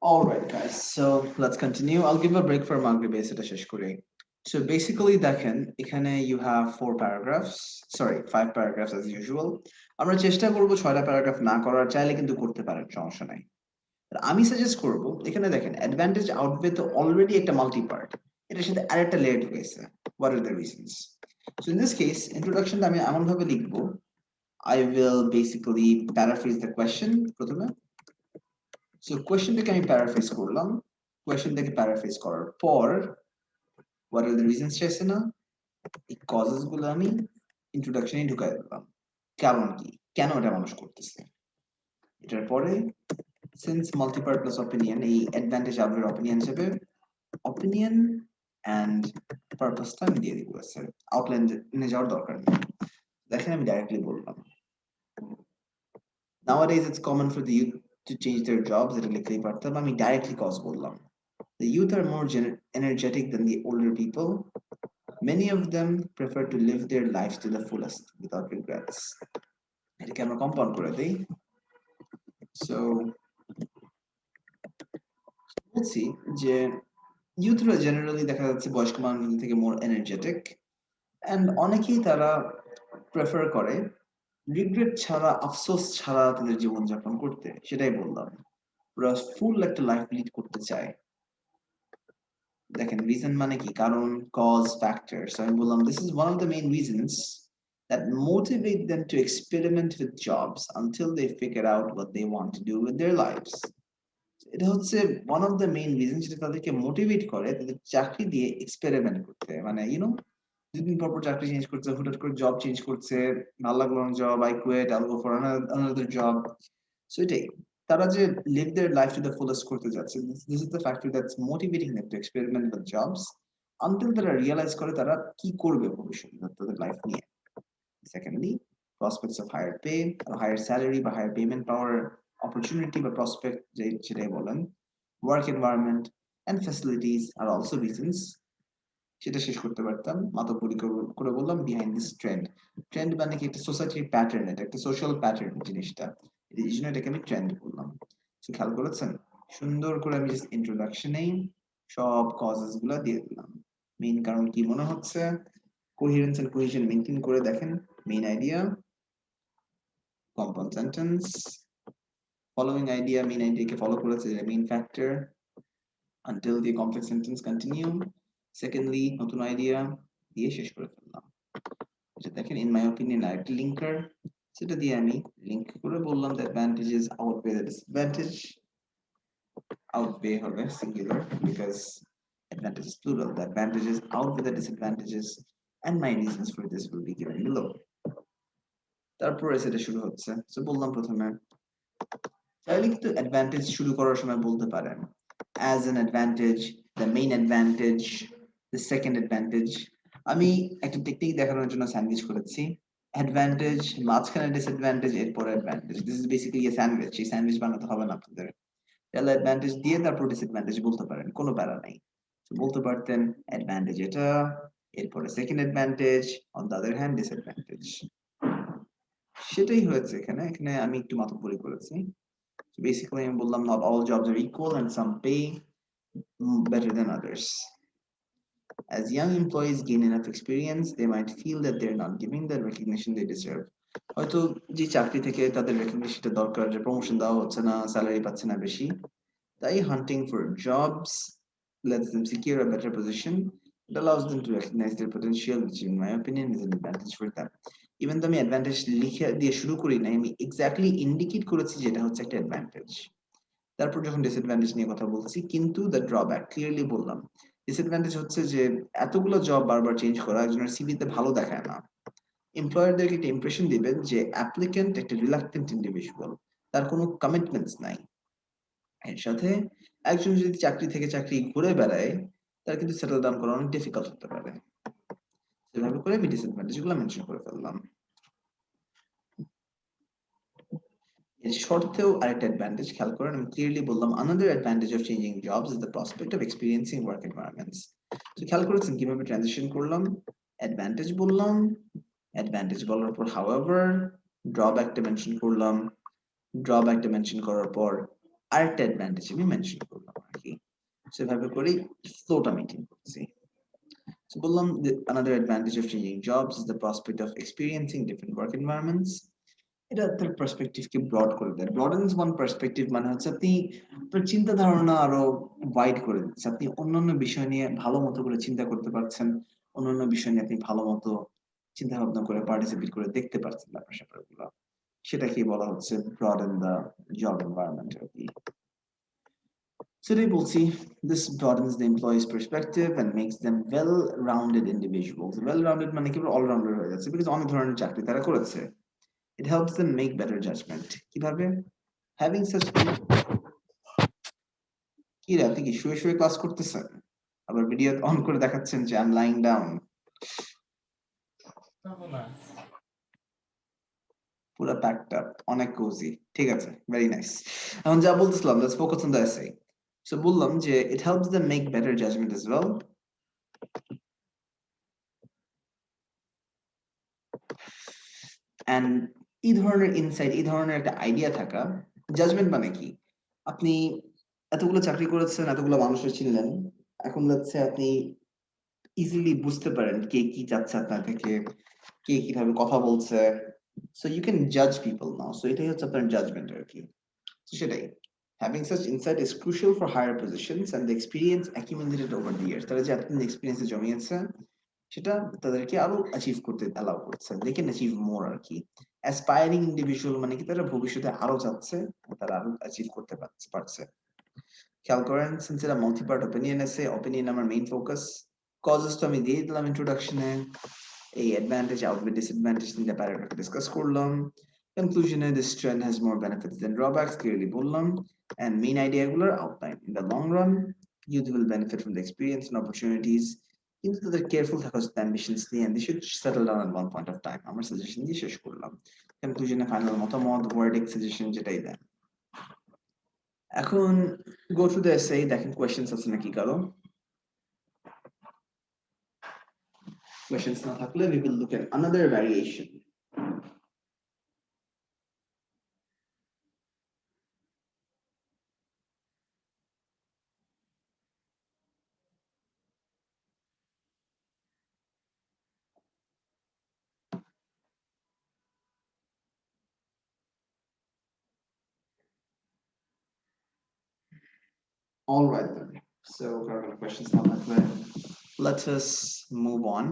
All right, guys. So let's continue. I'll give a break for Maghrib এটা শেষ করে। So basically দেখেন এখানে you have 5 paragraphs as usual. আমরা চেষ্টা করব 6টা প্যারাগ্রাফ না করার, চাইলে কিন্তু করতে পারেন, সমস্যা নাই। আর আমি সাজেস্ট করব, এখানে দেখেন অ্যাডভান্টেজ আউটওয়ে তো অলরেডি একটা মাল্টি পার্ট, এটার সাথে আরেকটা লেয়ার ঢুকেছে। What are the reasons? So in this case, introductionটা আমি এমন ভাবে লিখবো, I will basically paraphrase the question প্রথমে। So question থেকে আমি প্যারাফ্রেজ করলাম, কোয়েশ্চেন থেকে প্যারাফ্রেজ করার পর what are the reasons চাইছে না, এই কজেস গুলো আমি ইন্ট্রোডাকশনে ঢুকাই দিলাম। কারণ কি, কেন এটা মানুষ করতেছে। এটার পরে since multi-part plus opinion, এই অ্যাডভান্টেজ আউটওয়ে অপিনিয়ন হিসেবে অপিনিয়ন অ্যান্ড পারপাসটা আমি দিয়ে দিব। আউটলাইনে যাওয়ার দরকার নেই, দেখেন আমি ডাইরেক্টলি বললাম nowadays it's common for the youth to change their jobs, এটা লিখতেই পারতাম, আমি ডাইরেক্টলি কজ বললাম। The youth are more energetic than the older people. Many of them prefer to live their lives to the fullest without regrets. এটাকে আমরা compound করে দেই। So বলছি যে ইউথরা জেনারেলি দেখা যাচ্ছে বয়স্ক মানুষদের থেকে মোর এনার্জেটিক, অ্যান্ড অনেকেই তারা প্রেফার করে রিগ্রেট ছাড়া, আফসোস ছাড়া তাদের জীবনযাপন করতে। সেটাই বললাম, ওরা ফুল একটা লাইফ লিড করতে চায়। দেখেন রিজন মানে কি, কারণ, কজ, ফ্যাক্টর। সো আমি বললাম this is one of the main reasons that motivate them to experiment with jobs until they figure out what they want to do with their lives. এটা হচ্ছে one of the main reasons যেটা তাদেরকে motivate করে তাদের চাকরি দিয়ে experiment করতে, মানে দুদিন পর পর চাকরি চেঞ্জ করছে, হুটহাট করে জব চেঞ্জ করছে, ভালো লাগলো না job, I quit, I go for another job. So এটাই, তারা যে live their life to the fullest করতে যাচ্ছে, this is the factor that's motivating them to experiment with jobs until তারা রিয়েলাইজ করে তারা কি করবে ভবিষ্যতে তাদের লাইফ নিয়ে। Secondly, prospects of higher pay or higher salary বা higher payment power, opportunity বা prospect যেটাই বলেন, work environment and facilities are also reasons। সেটা শেষ করতে পারতাম, মাতব্বরি করে বললাম বিহাইন্ড দিস ট্রেন্ড। ট্রেন্ড মানে কি, একটা সোসাইটির প্যাটার্ন, এটা একটা সোশ্যাল প্যাটার্ন জিনিসটা, এই জন্য এটাকে আমি ট্রেন্ড বললাম। খেয়াল করেছেন, সুন্দর করে আমি জাস্ট ইন্ট্রোডাকশনেই সব কজেস গুলা দিয়ে দিলাম। মেইন কারণ কি মনে হচ্ছে, কোহেরেন্স এন্ড কোহেশন মেইনটেইন করে দেখেন, main idea, compound sentence, following idea, main আইডিয়াকে ফলো করেছে, main factor, until the complex sentence continue. Secondly, নতুন আইডিয়া দিয়ে শেষ করে ফেললাম। এটা দেখেন, in my opinion আরেকটা লিঙ্কার, সেটা দিয়ে আমি লিংক করে বললাম the advantages outweigh the disadvantage, outweigh হবে singular because advantage is plural, the advantages outweigh the disadvantages and my reasons for this will be given below। তারপরে সেটা শুরু হচ্ছে, তো বললাম প্রথমে চাইলে কিন্তু অ্যাডভান্টেজ শুরু করার সময় বলতে পারেন as an advantage, the main advantage, the second advantage। আমি একটা টেকনিক দেখানোর জন্য স্যান্ডউইচ করেছি, অ্যাডভান্টেজ, মাঝখানে ডিসঅ্যাডভান্টেজ, এরপরে advantage. This is basically A sandwich, এই স্যান্ডউইচ বানাতে হবে না আপনাদের। তাহলে অ্যাডভান্টেজ দিয়ে তারপর ডিসঅ্যাডভান্টেজ বলতে পারেন, কোনো প্যারা নাই। তো বলতে পারতেন অ্যাডভান্টেজ এটা, এরপরে second advantage, on the other hand disadvantage. সেটাই হয়েছে এখানে, এখানে আমি একটু মাতব্বরি করেছি। So basically আমি বললাম not all jobs are equal and some pay better than others. As young employees gain enough experience, they might feel that they're not giving the recognition they deserve. হয়তো যে চাকরি থেকে তাদের রেকগনিশনটা দরকার, যে প্রমোশন দেওয়া হচ্ছে না, স্যালারি পাচ্ছে না বেশি, তাই hunting for jobs lets them secure a better position. It allows them to recognize their potential, which in my opinion is an advantage for them. Even though আমি অ্যাডভান্টেজ লিখে দিয়ে শুরু করি নাই, আমি এক্স্যাক্টলি ইন্ডিকেট করেছি যেটা হচ্ছে একটা অ্যাডভান্টেজ। তারপর যখন ডিসঅ্যাডভান্টেজ নিয়ে কথা বলছি, কিন্তু দ্য ড্রব্যাক ক্লিয়ারলি বললাম। ডিসঅ্যাডভান্টেজ হচ্ছে যে এতগুলো জব বারবার চেঞ্জ করা একজনের সিভিতে ভালো দেখায় না। এমপ্লয়ারদেরকে একটা ইমপ্রেশন দিবেন যে অ্যাপ্লিক্যান্ট একটা রিলাক্টেন্ট ইন্ডিভিজুয়াল, তার কোনো কমিটমেন্টস নাই। এর সাথে একজন যদি চাকরি থেকে চাকরি ঘুরে বেড়ায়, তার কিন্তু সেটেল ডাউন করা অনেক ডিফিকাল্ট হতে পারে। সেভাবে করে আমি ডিসঅ্যাডভান্টেজ গুলো মেনশন করে ফেললাম। এর শর্তেও আরেকটা অ্যাডভান্টেজ খেয়াল করেন, আমি ক্লিয়ারলি বললাম another advantage of changing jobs is the prospect of experiencing work environments। তো খেয়াল করেছেন কিভাবে ট্রানজিশন করলাম, অ্যাডভান্টেজ বললাম, অ্যাডভান্টেজ বলার পর however ড্রব্যাকটা মেনশন করলাম, ড্রব্যাকটা মেনশন করার পর আরেকটা অ্যাডভান্টেজ আমি মেনশন করলাম আর কি। সেভাবে করেই ফ্লোটা মেইনটেইন করছি। So বললাম another advantage of changing jobs is the prospect of experiencing different work environments। এটা আপনার পার্সপেক্টিভকে ব্রড করে দেয়। ব্রডেনস ওয়ান পার্সপেক্টিভ মানে হচ্ছে আপনি আপনার চিন্তা ধারণা আরো ওয়াইড করে দিচ্ছে, আপনি অন্যান্য বিষয় নিয়ে ভালো মতো করে চিন্তা করতে পারছেন, অন্যান্য বিষয় নিয়ে আপনি ভালো মতো চিন্তা ভাবনা করে পার্টিসিপেট করে দেখতে পারছেন ব্যাপার স্যাপারগুলো, সেটাকেই বলা হচ্ছে ব্রডেন দ্য জব এনভায়রনমেন্ট আর কি। সেটাই বলছি, this broadens the employee's perspective and makes them well-rounded individuals। well-rounded মানে কি, all-rounder হয়ে যাচ্ছে, because অনেক ধরনের চাকরি তারা করেছে। It helps them make better judgment। কিভাবে? Having such কি রে, আপনি কি শুয়ে শুয়ে ক্লাস করতেছেন? আবার ভিডিও অন করে দেখাচ্ছেন যে I'm lying down। পুরো প্যাকড আপ, অনেক কোজি। ঠিক আছে, ভেরি নাইস। এখন যা বলতেছিলাম, let's focus on the essay। So বললাম যে it helps them make better judgment as well। And এই ধরনের ইনসাইট, এই ধরনের একটা আইডিয়া থাকা, জাজমেন্ট মানে কি, আপনি এতগুলো চাকরি করেছেন, এতগুলো মানুষের চিনলেন, এখন যাচ্ছে আপনি ইজিলি বুঝতে পারেন কে কি চাচ্ছে আপনার থেকে, কে কিভাবে কথা বলছে। সো ইউ ক্যান জাজ পিপল নাও। সো এটাই হচ্ছে আপনার জাজমেন্ট আর কি। সেটাই Having such insight is crucial for higher positions and the experience accumulated over the years. তারা যে এতদিন এক্সপিরিয়েন্সে জমিয়েছে সেটা তাদেরকে আরো অ্যাচিভ করতে অ্যালাউ করছে। দে ক্যান অ্যাচিভ মোর আর কি। অ্যাসপায়ারিং ইন্ডিভিজুয়াল মানে কি তারা ভবিষ্যতে আরো যাচ্ছে, তারা আরো অ্যাচিভ করতে পারছে। খেয়াল করেন, সিন্স এটা মাল্টি পার্ট ওপিনিয়ন আছে, ওপিনিয়ন আমার মেইন ফোকাস। কজেস তো আমি দিয়ে দিলাম ইন্ট্রোডাকশনে। এই অ্যাডভান্টেজ আউটওয়ে ডিসঅ্যাডভান্টেজ নিয়ে প্যারাগ্রাফে ডিসকাস করলাম। কনক্লুশনে this trend has more benefits than drawbacks clearly বললাম। অ্যান্ড মেইন আইডিয়াগুলোর আউটলাইন। In the long run youth will benefit from the experience and opportunities, কিন্তু তাদের কেয়ারফুল থাকা উচিত অ্যাম্বিশনস নিয়ে, and they should settle down at one point of time. আমার suggestion দিয়ে শেষ করলাম। কনক্লুশনে ফাইনাল মতামত ওয়ার্ডিক সাজেশন যেটাই দেন। এখন go to the essay, দেখেন কোয়েশ্চেন্স আছে নাকি কারো। Questions না থাকলে we will look at another variation. All right then. So কারো কোনো questions না থাকলে let us move on.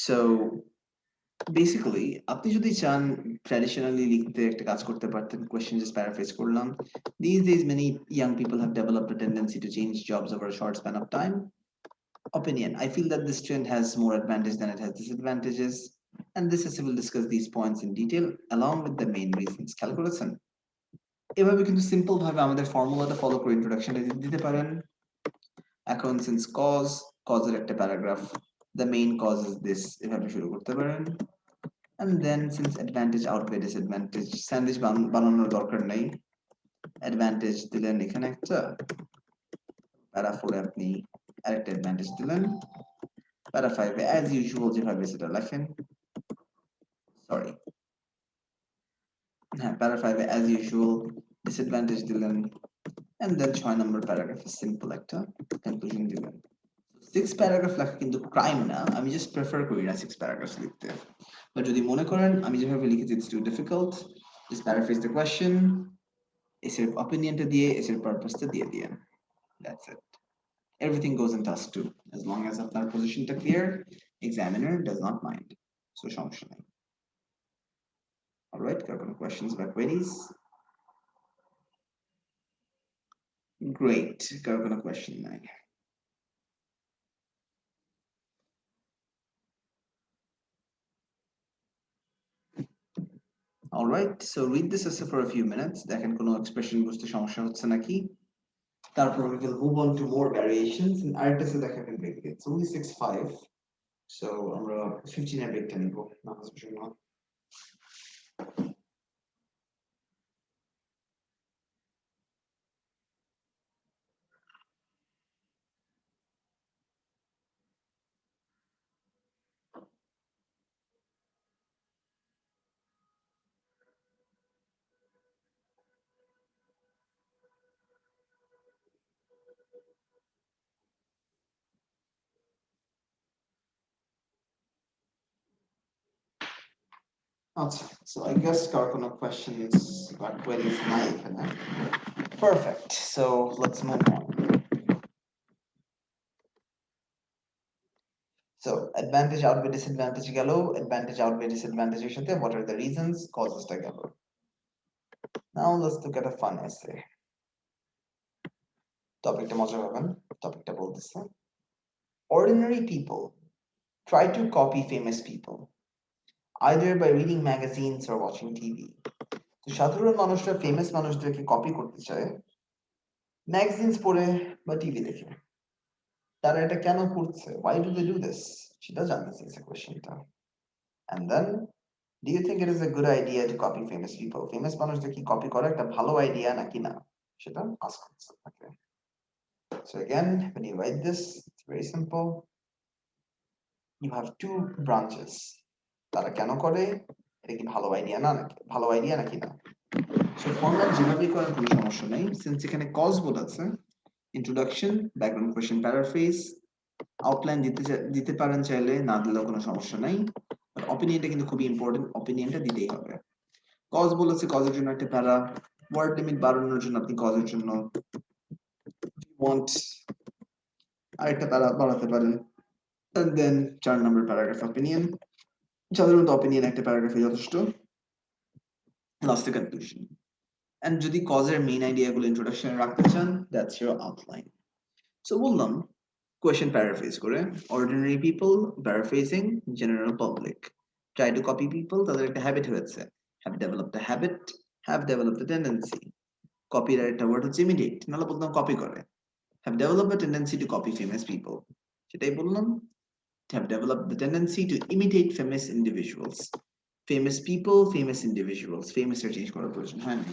So basically আপনি যদি চান ট্র্যাডিশনালি লিখতে একটা কাজ করতে পারতেন, কোয়েশ্চেন জাস্ট প্যারাফ্রেজ করলাম। These days many young people have developed a tendency to change jobs over a short span of time. Opinion, I feel that this trend has more advantage than it has disadvantages, and this essay will discuss these points in detail along with the main reasons. খেয়াল করেছেন, এভাবে কিন্তু simple ভাবে আমাদের ফর্মুলাটা follow করে ইন্ট্রোডাকশনটা দিতে পারেন। এখন সিন্স কজের একটা paragraph, the main cause is this, এভাবে শুরু করতে পারেন। and then since advantage outweigh disadvantage, sandwich বানানোর দরকার নেই, অ্যাডভান্টেজ দিলেন এখানে একটা, প্যারা 4 আপনি আরেকটা অ্যাডভান্টেজ দিলেন, প্যারা 5 অ্যাজ ইউজুয়াল যেভাবে সেটা লেখেন, সরি হ্যাঁ প্যারা 5 অ্যাজ ইউজুয়াল ডিসঅ্যাডভান্টেজ দিলেন, and then 6 নম্বর প্যারাগ্রাফে সিম্পল একটা কনক্লুশন দিলেন। 6 প্যারাগ্রাফ লেখা কিন্তু ক্রাইম না, আমি জাস্ট প্রেফার করি না 6 প্যারাগ্রাফ লিখতে। বাট যদি মনে করেন আমি যেভাবে লিখেছি it's too difficult, just paraphrase the question, এসের অপিনিয়নটা দিয়ে এসের পারপাসটা দিয়ে দিয়েন, that's it. Everything goes in task 2 as long as আপনার পজিশনটা clear, examiner does not mind, so সমস্যা নাই। Alright, কার কোনো questions বা queries? Great, কার কোনো question নাই? All right, so read this essay for a few minutes. দেখেন কোনো expression বুঝতে সমস্যা হচ্ছে নাকি। তারপর we will move on to more variations and আরেকটা essay দেখাবেন break. It's only 6:05, so আমরা 15 এর break টা নিব নামাজের জন্য। আচ্ছা, so I guess কার কোনো questions বা queries নাই এখানে। Perfect, so let's move on. So advantage outweigh disadvantage গেল, advantage outweigh disadvantage এর সাথে what are the reasons, causes টা গেল। Now let's look at a fun essay. টপিকটা মজা পাবেন, টপিকটা বলতেছে ordinary people try to copy famous people either by reading magazines or watching TV. তো সাধারণ মানুষরা ফেমাস মানুষদেরকে কপি করতে চায় ম্যাগাজিনস পড়ে বা টিভি দেখে। তারা এটা কেন করছে? Why do they do this? সেটা জানতে চাইছে কোশ্চেনটা। And then do you think it is a good idea to copy famous people? Famous মানুষদের কি কপি করা একটা ভালো আইডিয়া নাকি না সেটা আস্ক করছে আপনাকে। So again, when you write this, it's very simple. You have two branches. তারা কেন করে, এটা কি ভালো আইডিয়া না নাকি ভালো আইডিয়া নাকি না। So ফর্মাট যেভাবেই করার কোনো সমস্যা নেই, সিন্স এখানে কজ বোর্ড আছে, introduction, background question, paraphrase, outline দিতে পারেন চাইলে, না দিলেও কোনো সমস্যা নাই। বাট অপিনিয়নটা কিন্তু খুবই ইম্পর্টেন্ট, অপিনিয়নটা দিতেই হবে। কজ বলেছে, কজের জন্য একটা প্যারা, ওয়ার্ড লিমিট বাড়ানোর জন্য আপনি কজের জন্য ওয়ান্ট আরেকটা প্যারা বাড়াতে পারেন। And then 4 number paragraph opinion. সাধারণত অপিনিয়ন একটা প্যারাগ্রাফে যথেষ্ট। লাস্টে কনক্লুশন। এন্ড যদি কজের মেইন আইডিয়াগুলো ইন্ট্রোডাকশনে রাখতে চান, দ্যাটস ইউর আউটলাইন। সো বললাম কোয়েশ্চেন প্যারাফ্রেজ করে, ordinary people paraphrasing general public, try to copy people, তাদের একটা হ্যাবিট হয়েছে, have developed a habit, have developed a tendency. কপির একটা ওয়ার্ড হচ্ছে ইমিডিয়েট, নাহলে বলতাম কপি করে, have developed a tendency two copy famous people, সেটাই বললাম, have developed the tendency to imitate famous individuals. Famous people, famous individuals. Famous এর change করার প্রয়োজন হয় না।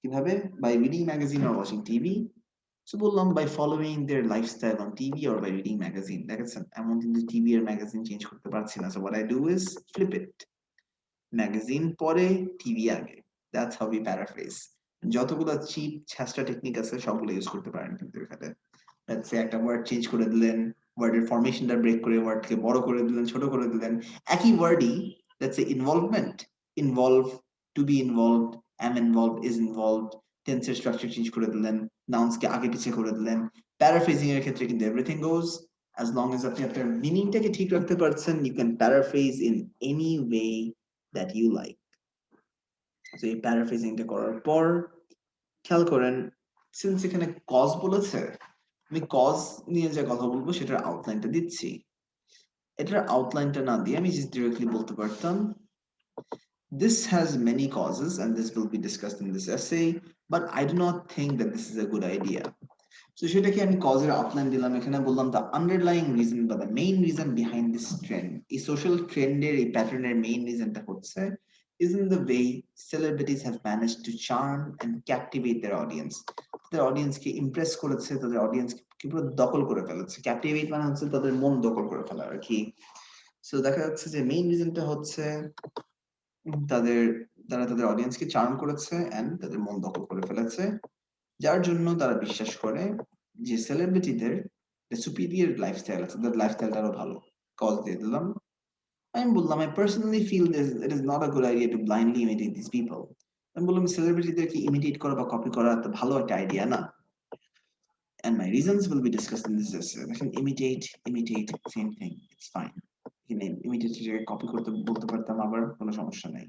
কিভাবে? By reading magazine or watching TV. So বললাম by following their lifestyle on TV or by reading magazine. দেখেছেন এমন কিন্তু টিভি আর ম্যাগাজিন চেঞ্জ করতে পারছি না। So what I do is flip it. Magazine পরে, টিভি আগে। That's how we paraphrase. যতগুলো চিপ ছ্যাঁচড়া টেকনিক আছে সবগুলো ইউজ করতে পারেন কিন্তু এখানে। লেটস সে একটা ওয়ার্ড চেঞ্জ করে দিলেন, ওয়ার্ডের ফরমেশনটা ব্রেক করে ওয়ার্ডকে বড় করে দিলেন, ছোট করে দিলেন, একই ওয়ার্ডই let's say involvement, involve, to be involved, am involved, is involved, টেন্সের স্ট্রাকচার চেঞ্জ করে দিলেন, নাউন্সকে আগে পিছিয়ে করে দিলেন। প্যারাফ্রেজিং এর ক্ষেত্রে কিন্তু এভরিথিং গোজ, as long as আপনি আপনার মিনিংটাকে ঠিক রাখতে পারছেন, you can paraphrase in any way that you like. So এই প্যারাফ্রেজিংটা করার পর খেয়াল করেন, সিন্স এখানে কজ বলেছে, আমি কজ নিয়ে যে কথা বলবো সেটার আউটলাইনটা দিচ্ছি। এটার আউটলাইনটা না দিয়ে আমি জাস্ট ডিরেক্টলি বলতে পারতাম, this has many causes and this will be discussed in this essay, but I do not think that this is a good idea. So সেটাকে আমি কজের আউটলাইন দিলাম, এখানে বললাম the underlying reason বা the main reason behind this trend, এই social ট্রেন্ডের এই প্যাটার্নের main রিজনটা হচ্ছে is in the way celebrities have managed to charm and captivate their audience. তাদের অডিয়েন্সকে ইমপ্রেস করেছে, তাদের অডিয়েন্সকে পুরো দখল করে ফেলেছে। ক্যাপটিভেট মানে হচ্ছে তাদের মন দখল করে ফেলা আর কি। সো দেখা যাচ্ছে যে মেইন রিজনটা হচ্ছে তাদের তারা তাদের অডিয়েন্সকে চার্ম করেছে এন্ড তাদের মন দখল করে ফেলেছে, যার জন্য তারা বিশ্বাস করে যে সেলিব্রিটিদের সুপিরিয়র লাইফস্টাইল আছে, তাদের লাইফস্টাইলটা আরো ভালো। কজ দিয়ে দিলাম। আমি বললাম I personally feel this it is not a good idea to blindly imitate these people. আমি বললাম সেলিব্রিটিদেরকে ইমিটেট করা বা কপি করা তো ভালো একটা আইডিয়া না। And my reasons will be discussed in this essay. দেখেন imitate, same thing. It's fine. এখানে imitate এর কপি করতে বলতে পারতাম, আবার কোনো সমস্যা নাই।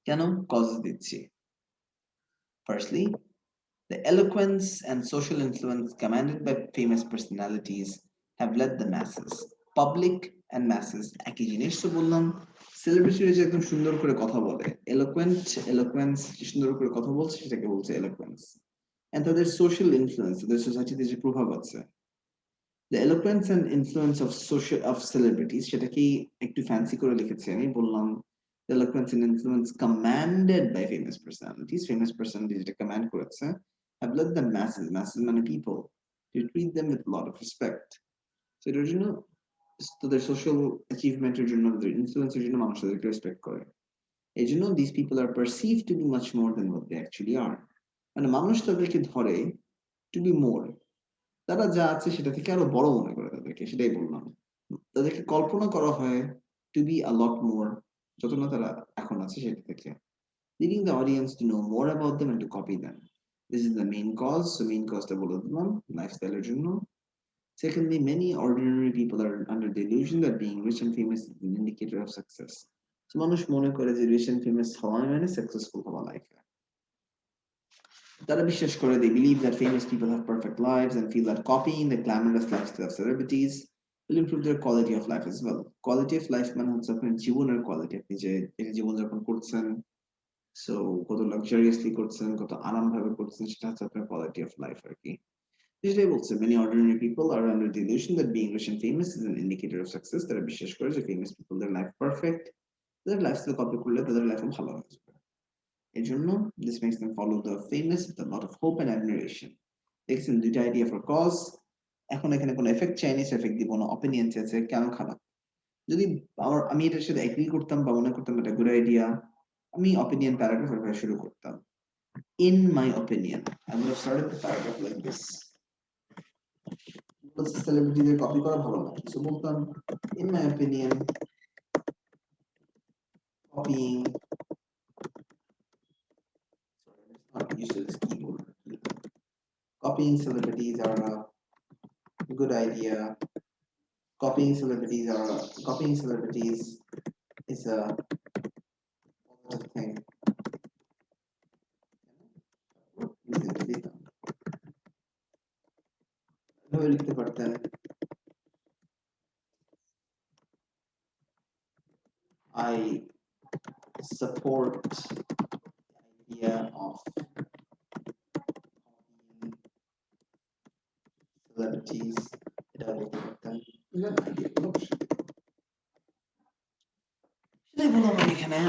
কেন? কজ দিচ্ছি। Firstly, the eloquence and social influence commanded by famous personalities have led the masses. Public and masses একই জিনিস। তো বললাম সেলিব্রিটিরা যে একদম সুন্দর করে কথা বলে, এলোকোয়েন্স সুন্দর করে কথা বলছে সেটাকে বলছে এলোকোয়েন্স। and তাদের সোশ্যাল ইনফ্লুয়েন্স, তাদের সোসাইটিতে যে প্রভাব আছে, the eloquence and influence of celebrities সেটাকেই একটু ফ্যান্সি করে লিখেছি আমি, বললাম the eloquence and influence commanded by famous personalities যেটা কমান্ড করেছে, have led the masses মানে people, to treat them with a lot of respect. So এটার জন্য তাদের সোশ্যাল অ্যাচিভমেন্টের জন্য, তাদের ইনফ্লুয়েন্সের জন্য মানুষ তাদেরকে রেসপেক্ট করে। এই জন্য these people are perceived to be much more than what they actually are. মানে মানুষ তাদেরকে ধরে to be more, তারা যা আছে সেটা থেকে আরো বড় মনে করে তাদেরকে, সেটাই বললাম। তাদেরকে কল্পনা করা হয় টু বি আ লট মোর, যত না তারা এখন আছে সেটা থেকে, leading the audience to know more about them and to copy them. This is the main cause. So main cause-টা বলে দিলাম লাইফস্টাইলের জন্য। Secondly, many ordinary people are under the illusion that being rich and famous is an indicator of success. So মানুষ মনে করে যে rich and famous হওয়া মানে successful হওয়া লাইফে। তারা বিশ্বাস করে, they believe that famous people have perfect lives and feel that copying the glamorous lifestyle of celebrities will improve their quality of life as well. Quality of life মানে হচ্ছে আপনার জীবনের কোয়ালিটি, আপনি যে জীবনযাপন করছেন, সো কত লাক্সারিয়াসলি করছেন, কত আরামভাবে করছেন, সেটা হচ্ছে আপনার কোয়ালিটি অফ লাইফ আর কি। যেটাই বলছে, many ordinary people are under the illusion that being rich and famous is an indicator of success. তারা বিশ্বাস করে যে famous people their life perfect, তাদের লাইফস্টাইল কপি করলে তাদের লাইফও ভালো হয়ে যাবে। এজন্য this makes them follow the famous with a lot of hope and admiration. দেখছেন দুইটা আইডিয়া ফর কজ। এখন এখানে কোনো এফেক্ট চাইনিজ এফেক্ট দিব না, অপিনিয়ন চাইছে কেন খারাপ। যদি আমি এটার সাথে এগ্রি করতাম বা মনে করতাম এটা গুড আইডিয়া, আমি অপিনিয়ন প্যারাগ্রাফ এভাবে শুরু করতাম। In my opinion, I would have started the paragraph like this. সেলিব্রিটিদের কপি করা ভালো না, সো বলতাম in my opinion copying not use this keyboard. Copying celebrities are a good idea. Copying celebrities is a positive thing. লিখতে পারতেন I support the idea of copying celebrities. এটা বলতে পারতেন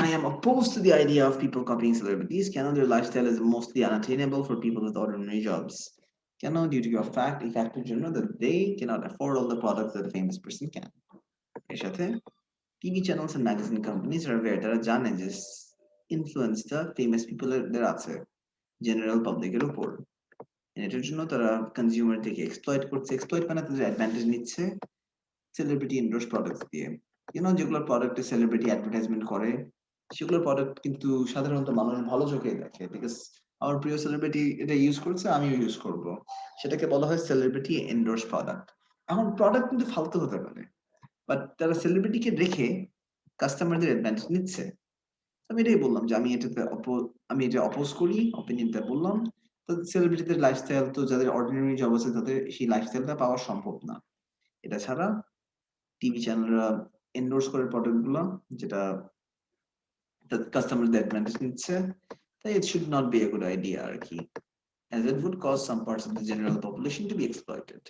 I am opposed to the idea of people copying celebrities. Their lifestyle is mostly unattainable for people with ordinary jobs. Due to a factor that they cannot afford all the products that a famous person can. এর সাথে TV channels and magazine companies are aware তারা জানে যে ইনফ্লুয়েন্সটা famous পিপলের আছে general পাবলিকের উপর এটার জন্য তারা কনজিউমার থেকে এক্সপ্লয়েট মানে তাদের অ্যাডভান্টেজ নিচ্ছে সেলিব্রিটি এন্ডোর্স প্রোডাক্টস দিয়ে যেগুলো প্রোডাক্টে সেলিব্রিটি অ্যাডভার্টাইজমেন্ট করে সেগুলোর প্রোডাক্ট কিন্তু সাধারণত মানুষ ভালো চোখে দেখে বিকজ আমার প্রিয় সেলিব্রিটি এটা ইউজ করছে আমিও ইউজ করব সেটাকে বলা হয় সেলিব্রিটি এন্ডোর্স প্রোডাক্ট এখন প্রোডাক্ট কিন্তু ফালতু হতে পারে বাট তারা সেলিব্রিটিকে রেখে কাস্টমারদের অ্যাডভান্টেজ নিচ্ছে আমি এটাই বললাম যে আমি এটা অপোজ করি অপিনিয়নটা বললাম তো সেলিব্রিটিদের লাইফস্টাইল তো যাদের অর্ডিনারি জব আছে তাদের সেই লাইফস্টাইলটা পাওয়া সম্ভব না এটা ছাড়া টিভি চ্যানেলরা এন্ডোর্স করে প্রোডাক্টগুলো যেটা কাস্টমারদের অ্যাডভান্টেজ নিচ্ছে তাই it should not be a good idea আর কি as it would cause some parts of the general population to be exploited.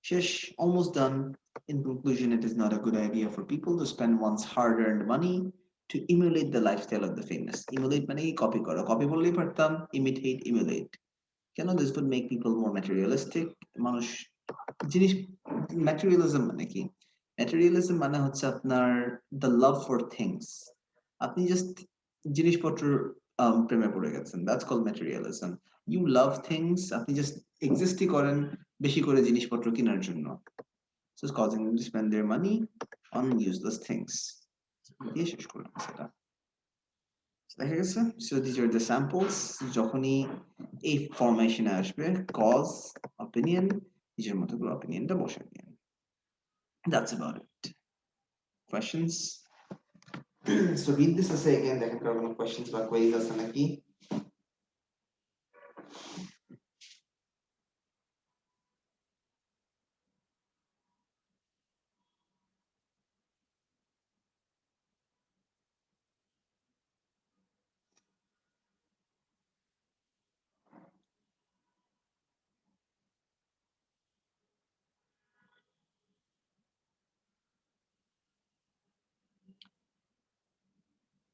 Shesh, almost done. In conclusion, it is not a good idea for people to spend one's hard-earned money to emulate the lifestyle of the famous. Emulate মানে কি copy করা copy বললেই পারতাম imitate emulate this would make people more materialistic মানুষ জিনিস materialism মানে কি materialism মানে হচ্ছে আপনার the love for things আপনি just জিনিসপত্র প্রেমে পড়ে গেছেন that's called materialism you love things আপনি just existই করেন বেশি করে জিনিসপত্র কেনার জন্য so it's causing them to spend their money on useless things দিয়ে শেষ করলাম সেটা দেখা গেছে so these are the samples যখনই এই ফরমেশনে আসবে cause opinion নিজের মতো করে opinionটা বসাই দিন that's about it questions so read this essay again দেখেন কারো কোনো questions বা queries আছে নাকি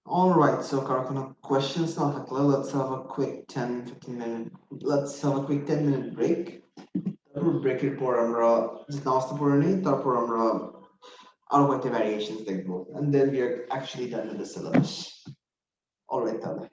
All right, so কারো কোনো questions না থাকলে let's have a quick 10-15 minute let's have a quick 10-minute break তারপর ব্রেকের পর আমরা নাস্তা পড়ে নিই তারপর আমরা আরো কয়েকটা variations দেখবো and then we are actually done with the syllabus all right তাহলে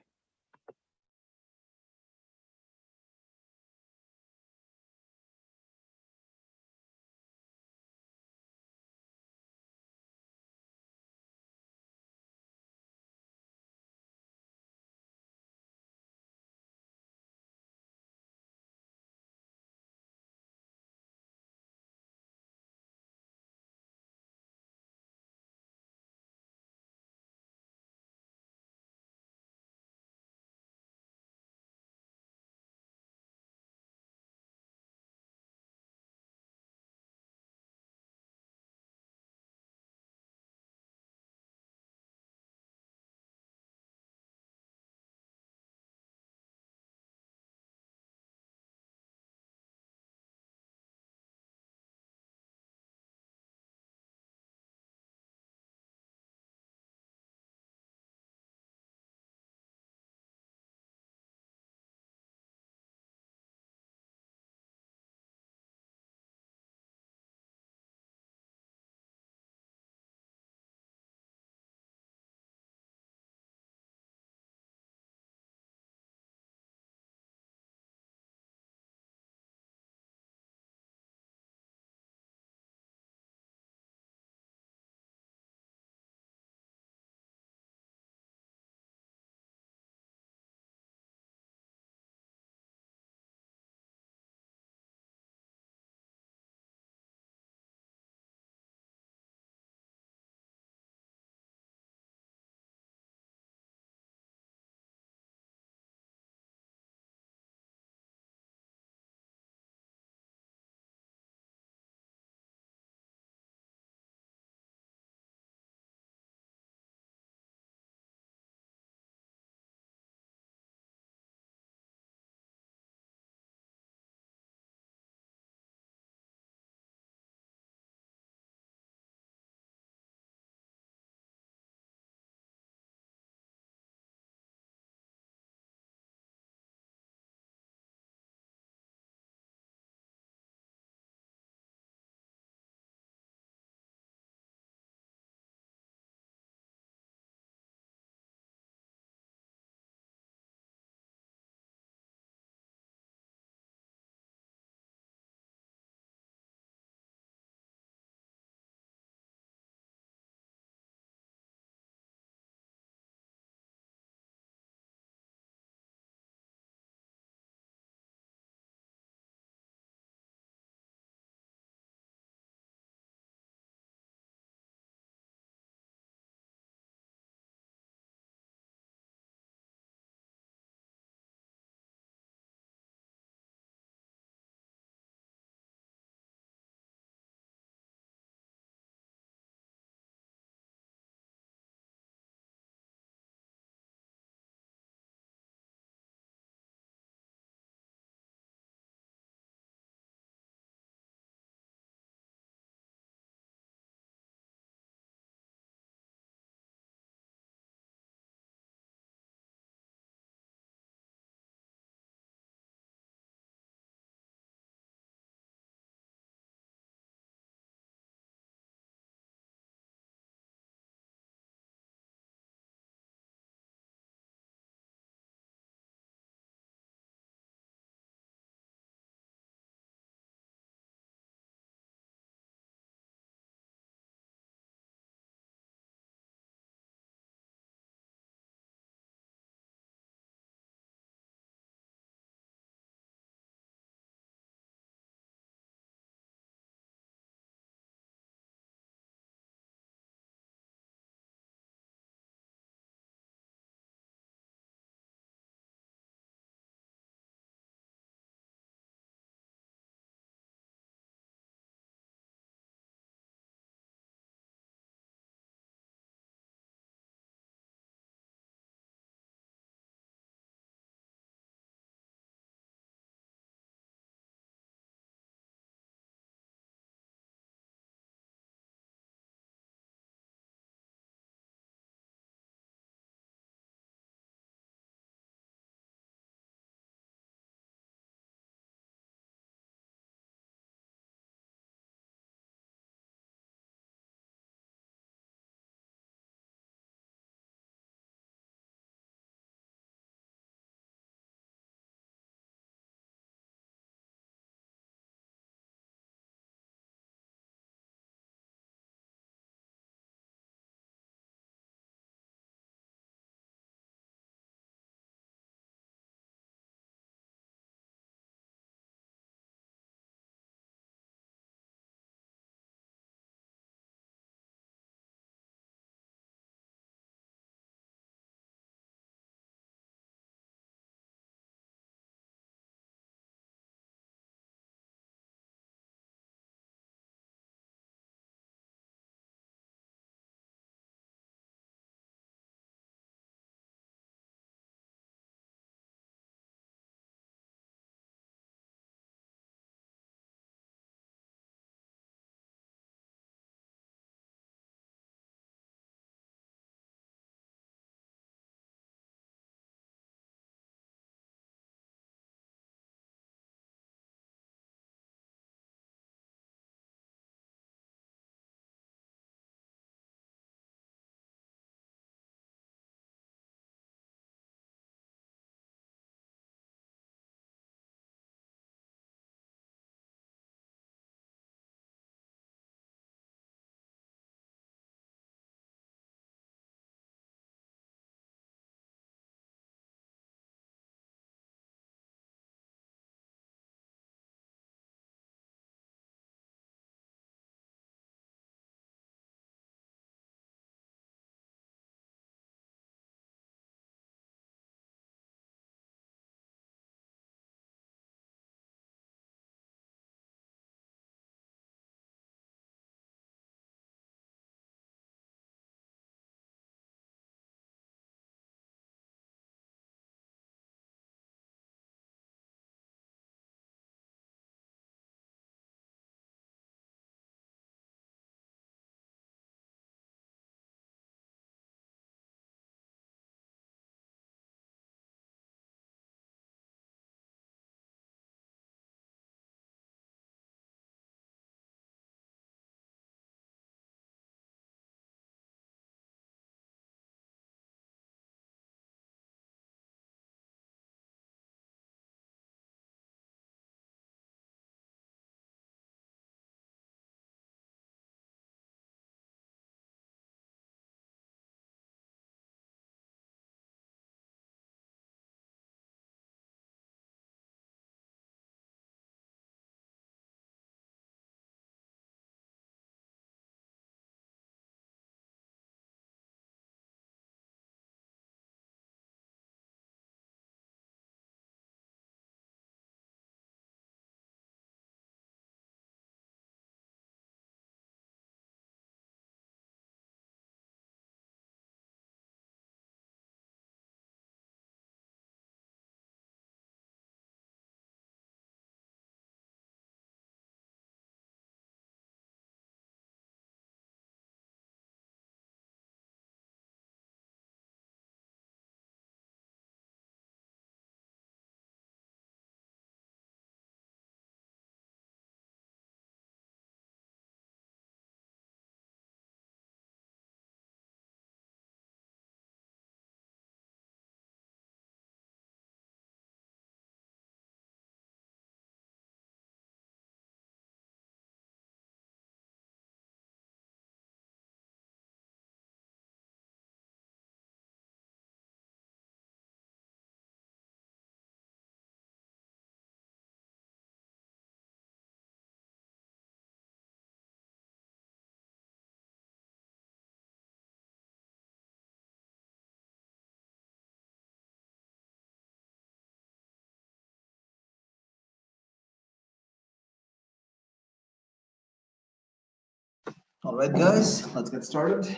All right, guys, let's get started.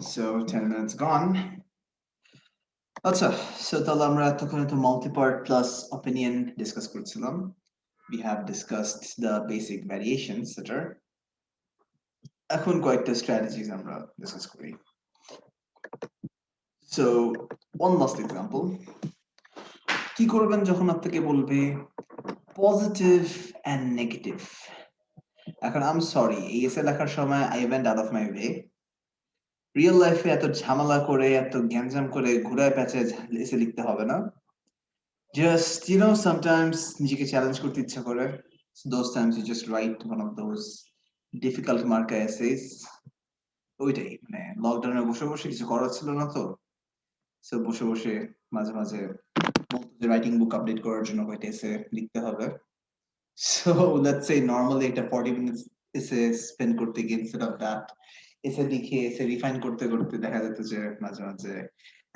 So 10 minutes gone. আচ্ছা, so তাহলে আমরা এতক্ষণ তো multi-part plus opinion discuss করছিলাম. We have discussed the basic variations that are. এখন কয়েকটা strategies আমরা discuss করি. So one last example. কি করবেন যখন আপনাকে বলবে positive and negative? এখন I'm sorry, এই এসে লেখার সময় I went out of my way. Real লাইফে এত ঝামেলা করে এত গ্যাঞ্জাম করে ঘুরায় প্যাঁচায় এসে লিখতে হবে না। Just sometimes নিজেকে চ্যালেঞ্জ করতে ইচ্ছা করে. So those times you just write one of those difficult marker essays. ওইটাই মানে লকডাউনে বসে বসে কিছু করার ছিল না তো, সো বসে বসে মাঝে মাঝে বলতো যে রাইটিং বুক আপডেট করার জন্য কয়েকটা এসে লিখতে হবে. So let's say normally একটা 40 minutes এসে স্পেন্ড করতে গিয়ে instead of that এসে লিখে এসে রিফাইন করতে করতে দেখা যেত যে মাঝে মাঝে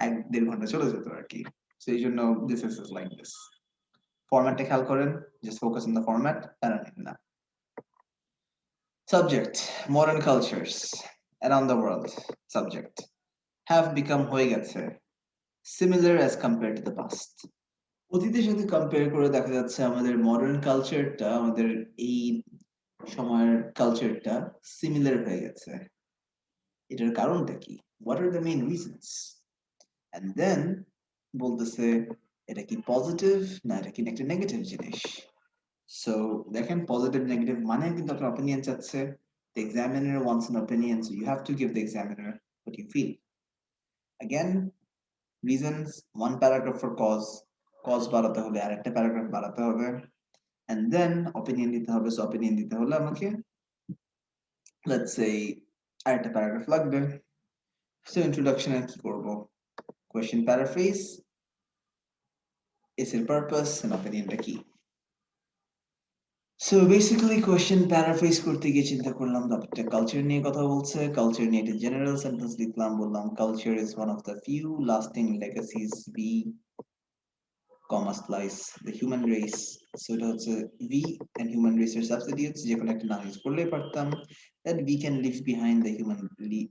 1-1.5 ঘন্টা চলে যেত আর কি. So এই জন্য this is like this. ফরম্যাটটা খেয়াল করেন, just focus on the format, প্যারা নিন না. Subject, modern cultures around the world. Subject, have become হয়ে গেছে similar as compared to the past. অতীতের সাথে কম্পেয়ার করে দেখা যাচ্ছে আমাদের মডার্ন কালচারটা, আমাদের এই সময়ের কালচারটা সিমিলার হয়ে গেছে. এটার কারণটা কি? What are the main reasons? And then বলতেছে এটা কি পজিটিভ না এটা কি একটা নেগেটিভ জিনিস? So দেখেন পজিটিভ নেগেটিভ মানে কিন্তু আপনার opinion চাচ্ছে. The examiner wants an opinion, so you have to give the examiner what you feel. Again, reasons, one paragraph for cause বাড়াতে হলে আরেকটা প্যারাগ্রাফ বাড়াতে হবে, and then opinion দিতে হবে. So opinion দিতে হলে আমাকে let's say আরেকটা প্যারাগ্রাফ লাগবে. So introduction এ কি করব? Question paraphrase, essay purpose, and opinionটা কি. So basically question paraphrase করতে গিয়ে চিন্তা করলাম ব্যাপারটা কালচার নিয়ে কথা বলছে, কালচার নিয়ে একটা জেনারেল সেন্টেন্স লিখলাম, বললাম culture is one of the few lasting legacies we comma slice the human race. So এটা হচ্ছে we and human race এর substitutes, যে কোনো একটা নাম ইউজ করলেই পারতাম, that we can leave behind, the human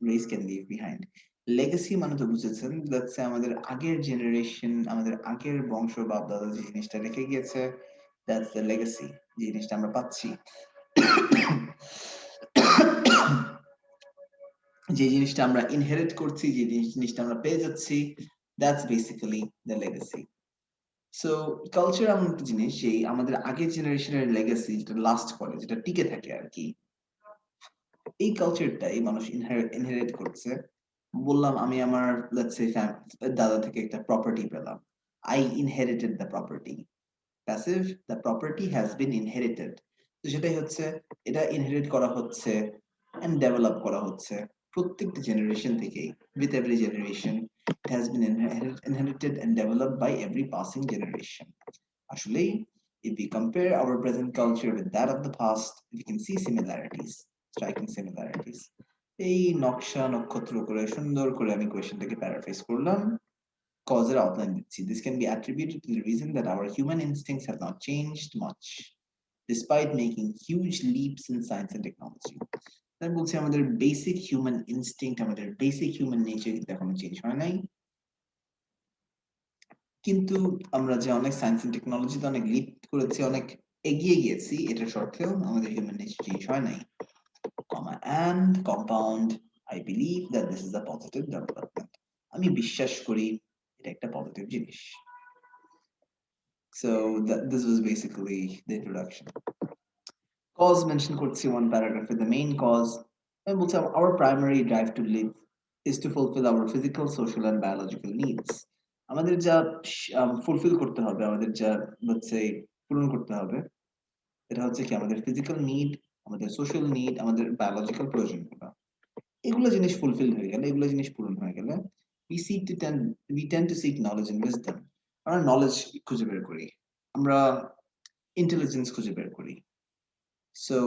race can leave behind. Legacy মানে তো বুঝেছেন, let's say আমাদের আগের জেনারেশন, আমাদের আগের বংশ বাপ দাদা যে জিনিসটা রেখে গিয়েছে, that's the legacy, যে জিনিসটা আমরা পাচ্ছি. যে জিনিসটা আমরা ইনহেরিট করছি, যে জিনিসটা আমরা পেয়ে যাচ্ছি, that's basically the legacy. So culture এমন একটা জিনিস, সেই আমাদের আগের জেনারেশনের লেগাসি যেটা লাস্ট করে, যেটা টিকে থাকে আর কি. এই কালচারটাই মানুষ ইনহেরিট করছে. বললাম আমি আমার লেটস সে দাদা থেকে একটা প্রপার্টি পেলাম, I inherited the property. Passive, the property has been inherited. তো সেটাই হচ্ছে, এটা ইনহেরিট করা হচ্ছে এন্ড ডেভেলপ করা হচ্ছে প্রত্যেকটা জেনারেশন থেকেই. With every generation it has been inherited and developed by every passing generation. Actually, if we compare our present culture with that of the past, we can see similarities, striking similarities. এই নকশা নক্ষত্র করে সুন্দর করে আমি কোয়েশ্চেনটাকে paraphrase করলাম, কজের outline দিচ্ছি. This can be attributed to the reason that our human instincts have not changed much despite making huge leaps in science and technology. তাই বলছি আমাদের বেসিক হিউম্যান ইনস্টিংক্ট, আমাদের বেসিক হিউম্যান নেচার কিন্তু এখনো change হয় নাই, কিন্তু আমরা যে অনেক সায়েন্স এন্ড টেকনোলজিতে অনেক লিপ করেছি, অনেক এগিয়ে গিয়েছি, এটার সত্ত্বেও আমাদের হিউম্যান নেচার চেঞ্জ হয় নাই. Comma and compound, I believe that this is a positive development. আমি বিশ্বাস করি এটা একটা পজিটিভ জিনিস. So this was basically the introduction. Cause mention করছি one paragraph. The main cause, আমি বলছি our primary drive to live is to fulfill our physical, social and biological needs. আমাদের যা ফুলফিল করতে হবে, আমাদের যা হচ্ছে পূরণ করতে হবে, এটা হচ্ছে কি আমাদের ফিজিক্যাল নিড, আমাদের সোশ্যাল নিড, আমাদের বায়োলজিক্যাল প্রয়োজনগুলো. এগুলো জিনিস ফুলফিল হয়ে গেলে, এগুলো জিনিস পূরণ হয়ে গেলে, we tend to seek knowledge and wisdom. আমরা নলেজ খুঁজে বের করি, আমরা ইন্টেলিজেন্স খুঁজে বের করি. So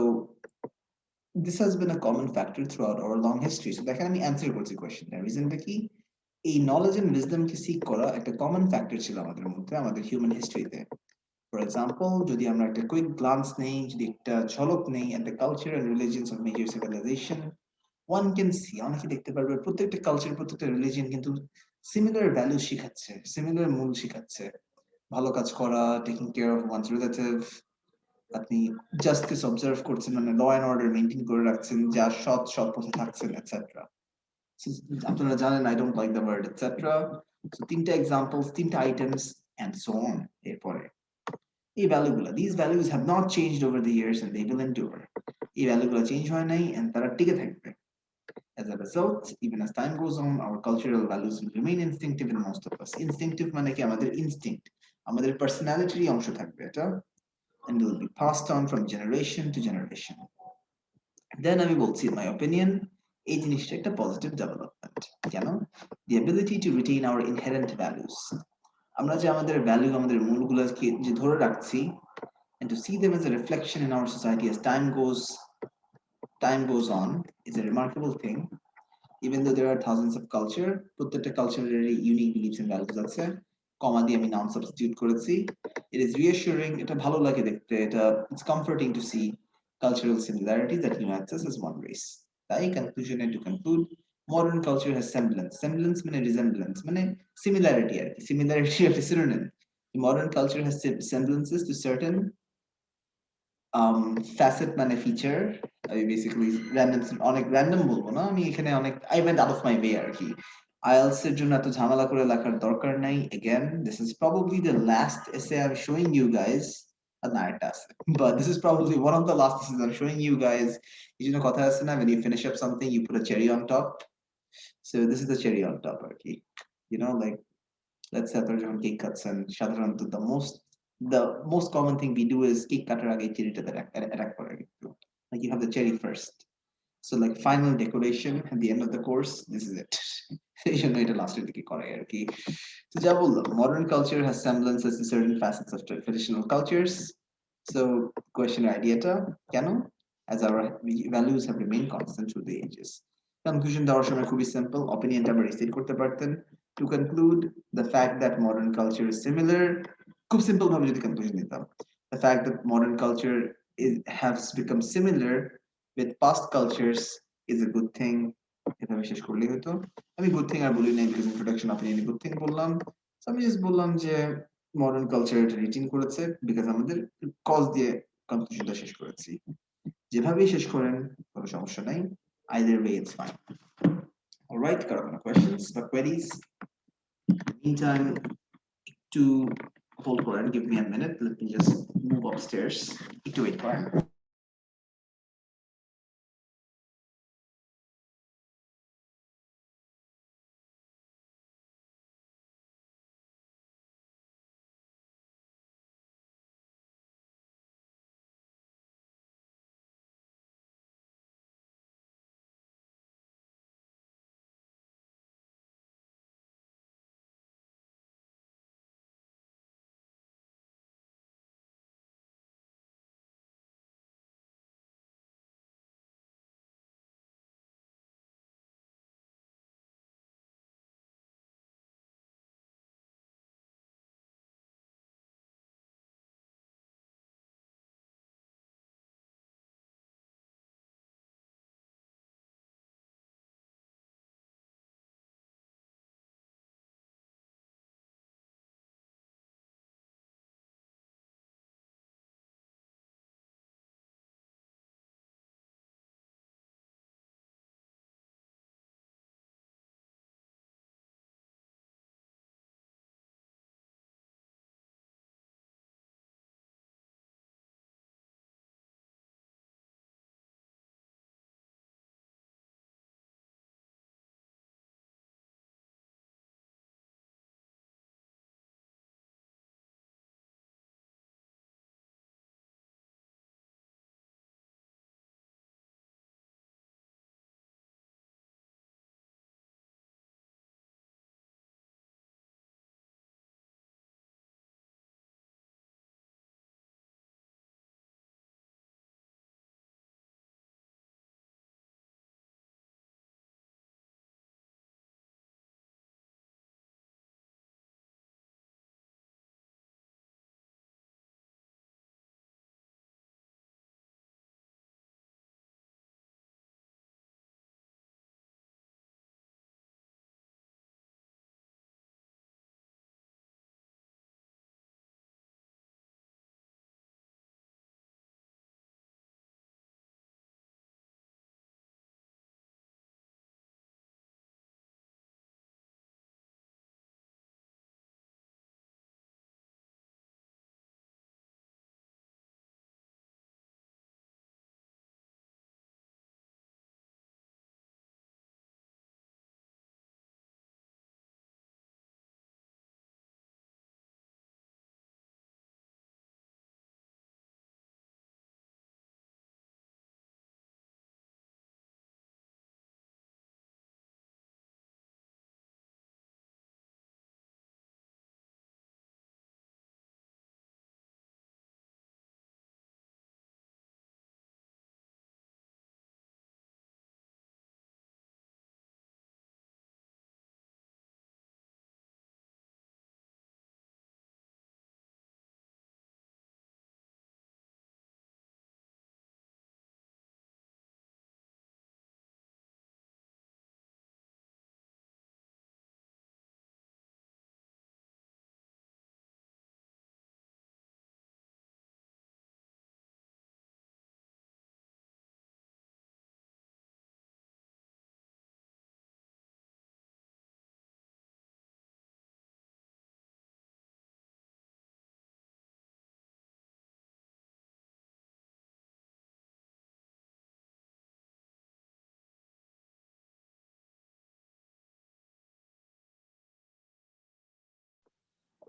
this has been a common factor throughout our long history. So দেখেন আমি অ্যানসার করছি কোয়েশ্চেনটা, রিজনটা কি, এই নলেজ এন্ড উইজডম কে সিক করা একটা কমন ফ্যাক্টর ছিল আমাদের মধ্যে, আমাদের হিউম্যান হিস্ট্রিতে. For example, যদি আমরা একটা quick glance নেই, যদি একটা ঝলক নেই at the culture and religions of major civilization, one can see, অনেকে দেখতে পারবে প্রত্যেকটা কালচার, প্রত্যেকটা রিলিজিয়ন কিন্তু সিমিলার ভ্যালু শিখাচ্ছে, সিমিলার মূল শিখাচ্ছে। ভালো কাজ করা, taking care of wands relative, আপনি জাস্টিস অবজার্ভ করছেন, মানে ল অ্যান্ড অর্ডার মেনটেন করে রাখছেন, যা সৎ সৎ পথে থাকছেন, এটসেট্রা। আপনারা জানেন I don't like the word etcetera. So তিনটা এক্সাম্পলস, তিনটা আইটেমস এন্ড সো অন। এরপরে এই ভ্যালুগুলো, these values have not changed over the years and they will endure. এই ভ্যালুগুলো চেঞ্জ হয় নাই এন্ড তারা টিকে থাকবে। As a result, even as time goes on, our cultural values will remain instinctive in most of us. Instinctive মানে কি আমাদের instinct, আমাদের personality অংশ থাকবে এটা, and will be passed on from generation to generation. Then আমি বলছি in my opinion এই জিনিসটা একটা positive development. কেন? The ability to retain our inherent values. আমরা যে আমাদের ভ্যালু, আমাদের মূলগুলোকে যে ধরে রাখছি, and to see them as a reflection in our society as time goes on is a remarkable thing. Even though there are thousands of culture, প্রত্যেকটা কালচারেরই unique beliefs and values আছে, কমা দিয়ে আমি নাউন সাবস্টিটিউট করেছি। It is reassuring, এটা ভালো লাগে দেখতে, এটা it's comforting to see cultural similarities that unites us as one race. তাই conclusion to conclude, modern culture has semblance. Semblance মানে resemblance, মানে similarity আর কি, similarity of a synonym. Modern culture has semblances to certain facet মানে feature, আমি basically random, অনেক random বলবো না আমি এখানে, অনেক I went out of my way আর কি। আইএলটিএস এর জন্য এত ঝামেলা করে লেখার দরকার নাই। Again this is probably the last essay I am showing you guys, না একটা আছে, but this is probably one of the last essays I am showing you guys. এই জন্য কথা আছে না, when you finish up something you put a cherry on top, so this is the cherry on top আর কি, you know, like let's say আপনারা যখন cake খাচ্ছেন, সাধারণত the most common thing we do is cake কাটার আগে চেরিটাতে attack করে কিন্তু, like you have the cherry first, so like final decoration at the end of the course, this is it. এই জন্য এটা লাস্টের দিকে করে আর কি। তো যা বললাম, modern culture has semblances to certain facets of traditional cultures. So question আইডিয়াটা কেন, as our values have remained constant through the ages. Conclusion দেওয়ার সময় খুবই সিম্পল, অপিনিয়নটা আবার রিসেট করতে পারতেন। To conclude, the fact that modern culture is similar, খুব simple ভাবে যদি কনক্লুশন দিতাম, the fact that modern culture has become similar with past cultures is a good thing. এভাবে শেষ করলেই হতো। আমি গুড থিং আর বলি নাই, বিকজ ইন্ট্রোডাকশন আপনি গুড থিং বললাম। আমি জাস্ট বললাম যে মডার্ন কালচার এটা রিটেইন করেছে, বিকজ আমাদের কজ দিয়ে কনক্লুশনটা শেষ করেছি। যেভাবেই শেষ করেন কোনো সমস্যা নাই, either way it's fine. Alright, কারো কোনো questions বা queries? Meantime, to hold করেন, give me a minute, let me just move upstairs. একটু wait করেন।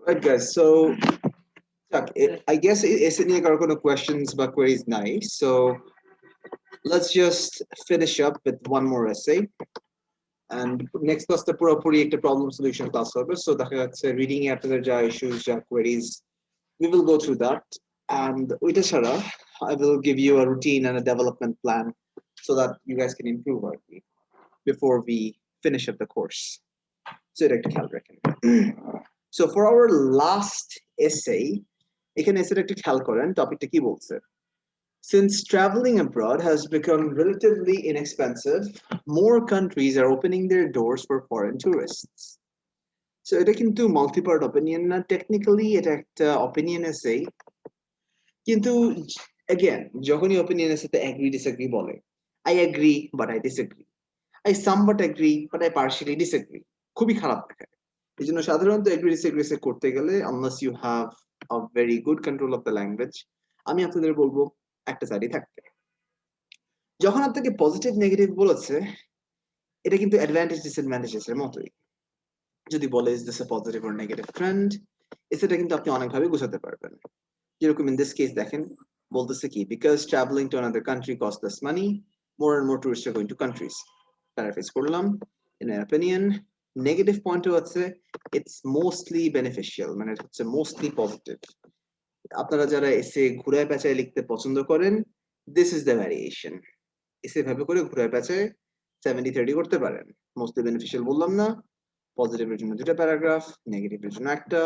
Right, guys. So, I guess isn't there কোনো questions বা queries নাই. So let's just finish up with one more essay. And next class the পুরোপুরি একটা problem solution class হবে. So দেখা যাচ্ছে reading এ আপনাদের যা issues, যা queries, we will go through that. And ওইটা ছাড়া, I will give you a routine and a development plan so that you guys can improve our before we finish up the course. So এটা একটা খেয়াল রাখেন. So for our last essay, এখানে এসে একটা খেয়াল করেন টপিকটা কি বলছে. Since traveling abroad has become relatively inexpensive, more countries are opening their doors for foreign tourists. So এটা কিন্তু multi-part opinion না, technically এটা একটা opinion essay. কিন্তু again, যখনই opinion essay তে agree disagree বলে, I agree but I disagree. I somewhat agree but I partially disagree. খুবই খারাপ দেখায়। এই জন্য সাধারণত agree disagree essay করতে গেলে, unless you have a very good control of the language, আমি আপনাদের বলবো একটা সাইডে থাকতে। যখন আপনাকে পজিটিভ নেগেটিভ বলেছে, এটা কিন্তু অ্যাডভান্টেজ ডিসঅ্যাডভান্টেজেস এর মতোই। যদি বলে is this a positive or negative trend, এটা কিন্তু আপনি অনেকভাবে বোঝাতে পারবেন। যেরকম ইন দিস কেস দেখেন, বলতেছে কি, because travelling to another country cost less money, more and more tourist are going to countries. Paraphrase করলাম, ইন মাই অপিনিয়ন নেগেটিভ পয়েন্টও আছে, ইটস মোস্টলি বেনিফিশিয়াল, মানে এটা হচ্ছে মোস্টলি পজিটিভ। আপনারা যারা এসে ঘুরায় পেঁচায় লিখতে পছন্দ করেন, দিস ইজ দ্য ভ্যারিয়েশন। এসে ভাবে করে ঘুরায় পেঁচায় 70-30 করতে পারেন। মোস্টলি বেনিফিশিয়াল বললাম না, পজিটিভের জন্য দুটো প্যারাগ্রাফ, নেগেটিভের জন্য একটা,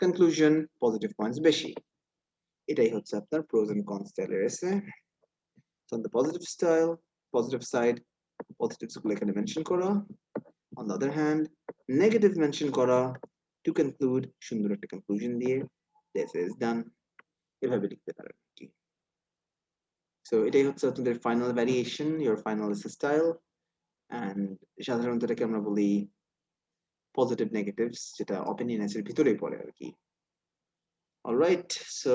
কনক্লুশন, পজিটিভ পয়েন্টস বেশি। এটাই হচ্ছে আপনার প্রোজ এন্ড কনস স্টাইলের এসে। So on the positive style, positive side, positives গুলো এখানে মেনশন করা, on the other hand, negative mention করা, to conclude সুন্দর একটা কনক্লুশন দিয়ে this is done, এভাবে লিখতে পারেন কি। So এটাই হচ্ছে আপনাদের final variation, your final essay style, and সাধারণত এটাকে আমরা বলি পজিটিভ নেগেটিভস, যেটা অপিনিয়ন এসের ভিতরেই পড়ে আর কি। All right, so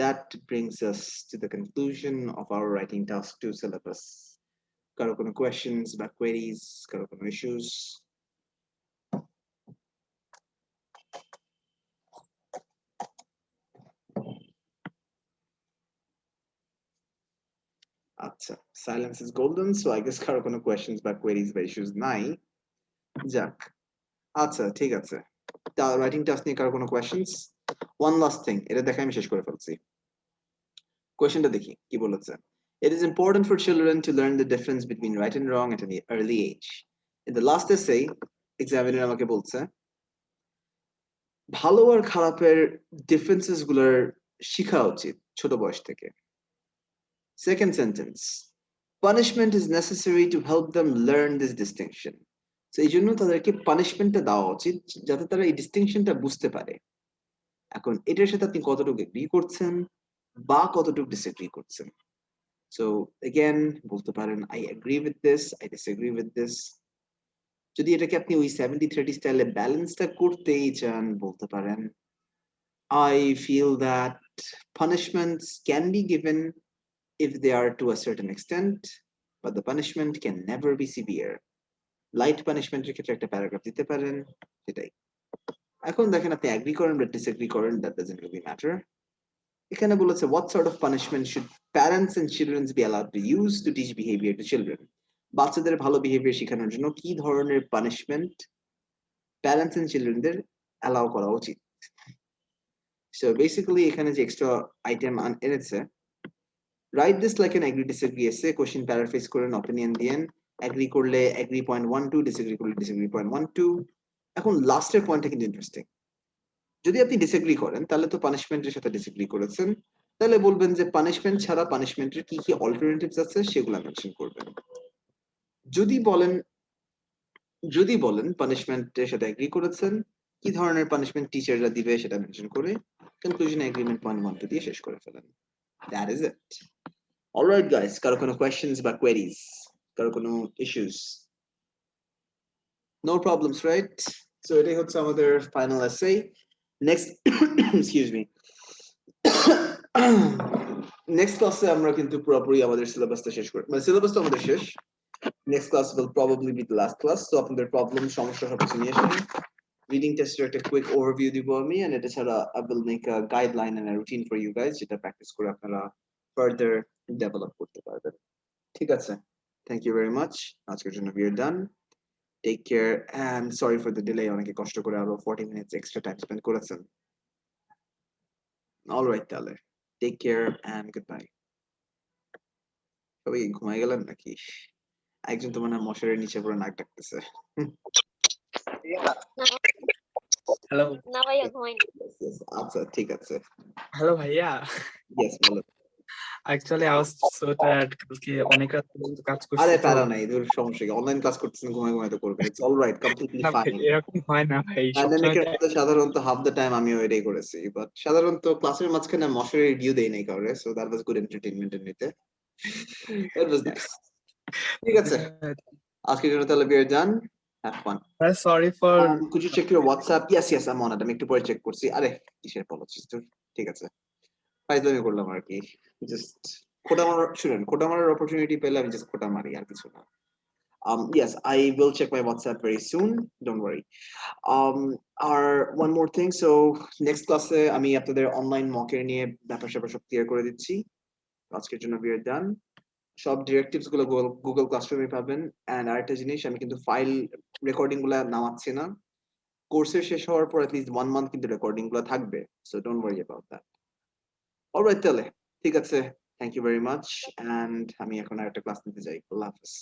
that brings us to the conclusion of our writing task 2 syllabus. কারো কোনো questions বা queries, কারো কোনো issues? আচ্ছা, silence is golden, so I guess কারো কোনো questions বা queries বা issues নাই। যাক, আচ্ছা ঠিক আছে। তা writing task নিয়ে কারো কোনো questions? One last thing, এটা দেখে আমি শেষ করে ফেলছি। কোয়েশ্চেনটা দেখি কি বলেছে। It is important for children to learn the difference between right and wrong at an early age. In the last essay, examiner আমাকে বলছে ভালো আর খারাপের ডিফারেন্সেস গুলোর শেখা উচিত ছোট বয়স থেকে। Second sentence, punishment is necessary to help them learn this distinction. So এই জন্য তাদেরকে পানিশমেন্টটা দেওয়া উচিত যাতে তারা এই ডিস্টিংশনটা বুঝতে পারে। এখন এটার সাথে আপনি কতটুকু এগ্রি করছেন বা কতটুকু ডিসএগ্রি করছেন। So again, বলতে পারেন I agree with this, I disagree with this. যদি এটাকে আপনি ওই 70-30 স্টাইলে ব্যালেন্সটা করতেই চান, বলতে পারেন I feel that punishments can be given if they are to a certain extent, but the punishment can never be severe. Light punishment এর ক্ষেত্রে একটা প্যারাগ্রাফ দিতে পারেন, সেটাই। এখন দেখেন আপনি এগ্রি করেন বা ডিসএগ্রি করেন, that doesn't really matter. এখানে বলেছে what sort of punishment should parents and children be allowed to use to teach behavior to children. বাচ্চাদের ভালো বিহেভিয়ার শেখানোর জন্য কি ধরনের পানিশমেন্ট প্যারেন্টস এন্ড চিলড্রেনদের অ্যালাউ করা উচিত। সো বেসিক্যালি এখানে যে এক্সট্রা আইটেম এনেছে, right this like an agree disagree essay, question paraphrase করেন, অপিনিয়ন দিয়েন, এগ্রি করলে এগ্রি 0.12, ডিসএগ্রি করলে ডিসএগ্রি 0.12। এখন লাস্টের পয়েন্টটা কিন্তু ইন্টারেস্টিং। যদি আপনি ডিসএগ্রি করেন তাহলে তো পানিশমেন্টের সাথে ডিসএগ্রি করেছেন, তাহলে বলবেন যে পানিশমেন্ট ছাড়া পানিশমেন্টের কি কি অল্টারনেটিভস আছে সেগুলো মেনশন করবেন। যদি বলেন পানিশমেন্টের সাথে এগ্রি করেছেন, কি ধরনের পানিশমেন্ট টিচাররা দিবে সেটা মেনশন করে কনক্লুশন এগ্রিমেন্ট 0.12 দিয়ে শেষ করে ফেলেন। That is it. Alright guys, কারো কোনো কোয়েশ্চেনস বা কোয়েরিজ, কারো কোনো issues? No problems, right? So এটাই হচ্ছে আমাদের ফাইনাল এসে। নেক্সট এক্সকিউজ মি, নেক্সট ক্লাসে আমরা কিন্তু পুরোপুরি আমাদের সিলেবাসটা শেষ করব, মানে সিলেবাসটা আমাদের শেষ। Next class will probably be the last class, so আপনাদের প্রবলেম সমস্যা সবকিছু নিয়ে আসেন, reading test একটা quick overview দিব আমি, and এটা ছাড়া I will make a guideline and a routine for you guys যেটা প্র্যাকটিস করে আপনারা further develop করতে পারবেন। ঠিক আছে, thank you very much, আজকের জন্য we are done, take care and sorry for the delay, অনেকে কষ্ট করে আরো 40 minutes extra time spend করেছেন। all right তাহলে take care and goodbye। সবাই ঘুমাই গেলেন নাকি? একজন তো মনে হয় মশারির নিচে পুরো নাক ডাকতেছে। হ্যালো না ভাইয়া ঘুমাইনি। আচ্ছা ঠিক আছে। হ্যালো ভাইয়া, Yes বলো। Actually I was so tired, কালকে অনেক রাত পর্যন্ত কাজ করছি আরে তো। প্যারা নাই, দূর সমস্যা কি, অনলাইন ক্লাস করতেছেন ঘুমায় ঘুমায় তো করবেন, ইটস অলরাইট, কমপ্লিটলি না ভাই, ফাইন। এরকম হয় না ভাই, সবসময় প্যান্ডেমিকের মধ্যে সাধারণত হাফ দ্য টাইম আমিও এটাই করেছি, বাট সাধারণত ক্লাসের মাঝখানে মশারি রিভিউ দেই নাই কাউরে, so that was good entertainment এর নিতে, ইট ওয়াজ নাইস। ঠিক আছে, আজকের জন্য তাহলে we are done, have fun. Sorry for Could you check your WhatsApp? Yes, I'm on it. আমি একটু পরে চেক করছি। আরে কিসের apologies তোর? ঠিক আছে, ফাইজলামি করলাম আর কি, জাস্ট খোটা মারার, শুনেন, খোটা মারার অপরচুনিটি পেলে আমি জাস্ট খোটা মারি, আর কিছু না। Yes, I will check my WhatsApp very soon, don't worry. Our one more thing, so next class আমি আপনাদের অনলাইন মকের নিয়ে ব্যাপার স্যাপার সব ক্লিয়ার করে দিচ্ছি। আজকের জন্য we are done, সব ডিরেক্টিভস গুলো গুগল ক্লাসরুমে পাবেন, এন্ড আরেকটা জিনিস, আমি কিন্তু ফাইল রেকর্ডিং গুলা নামাচ্ছি না, কোর্সের শেষ হওয়ার পর at least 1 month কিন্তু রেকর্ডিং গুলো থাকবে, so don't worry about that. Alright তাহলে ঠিক আছে, thank you very much, and আমি এখন আরেকটা ক্লাস নিতে যাই, আল্লাহ হাফেজ।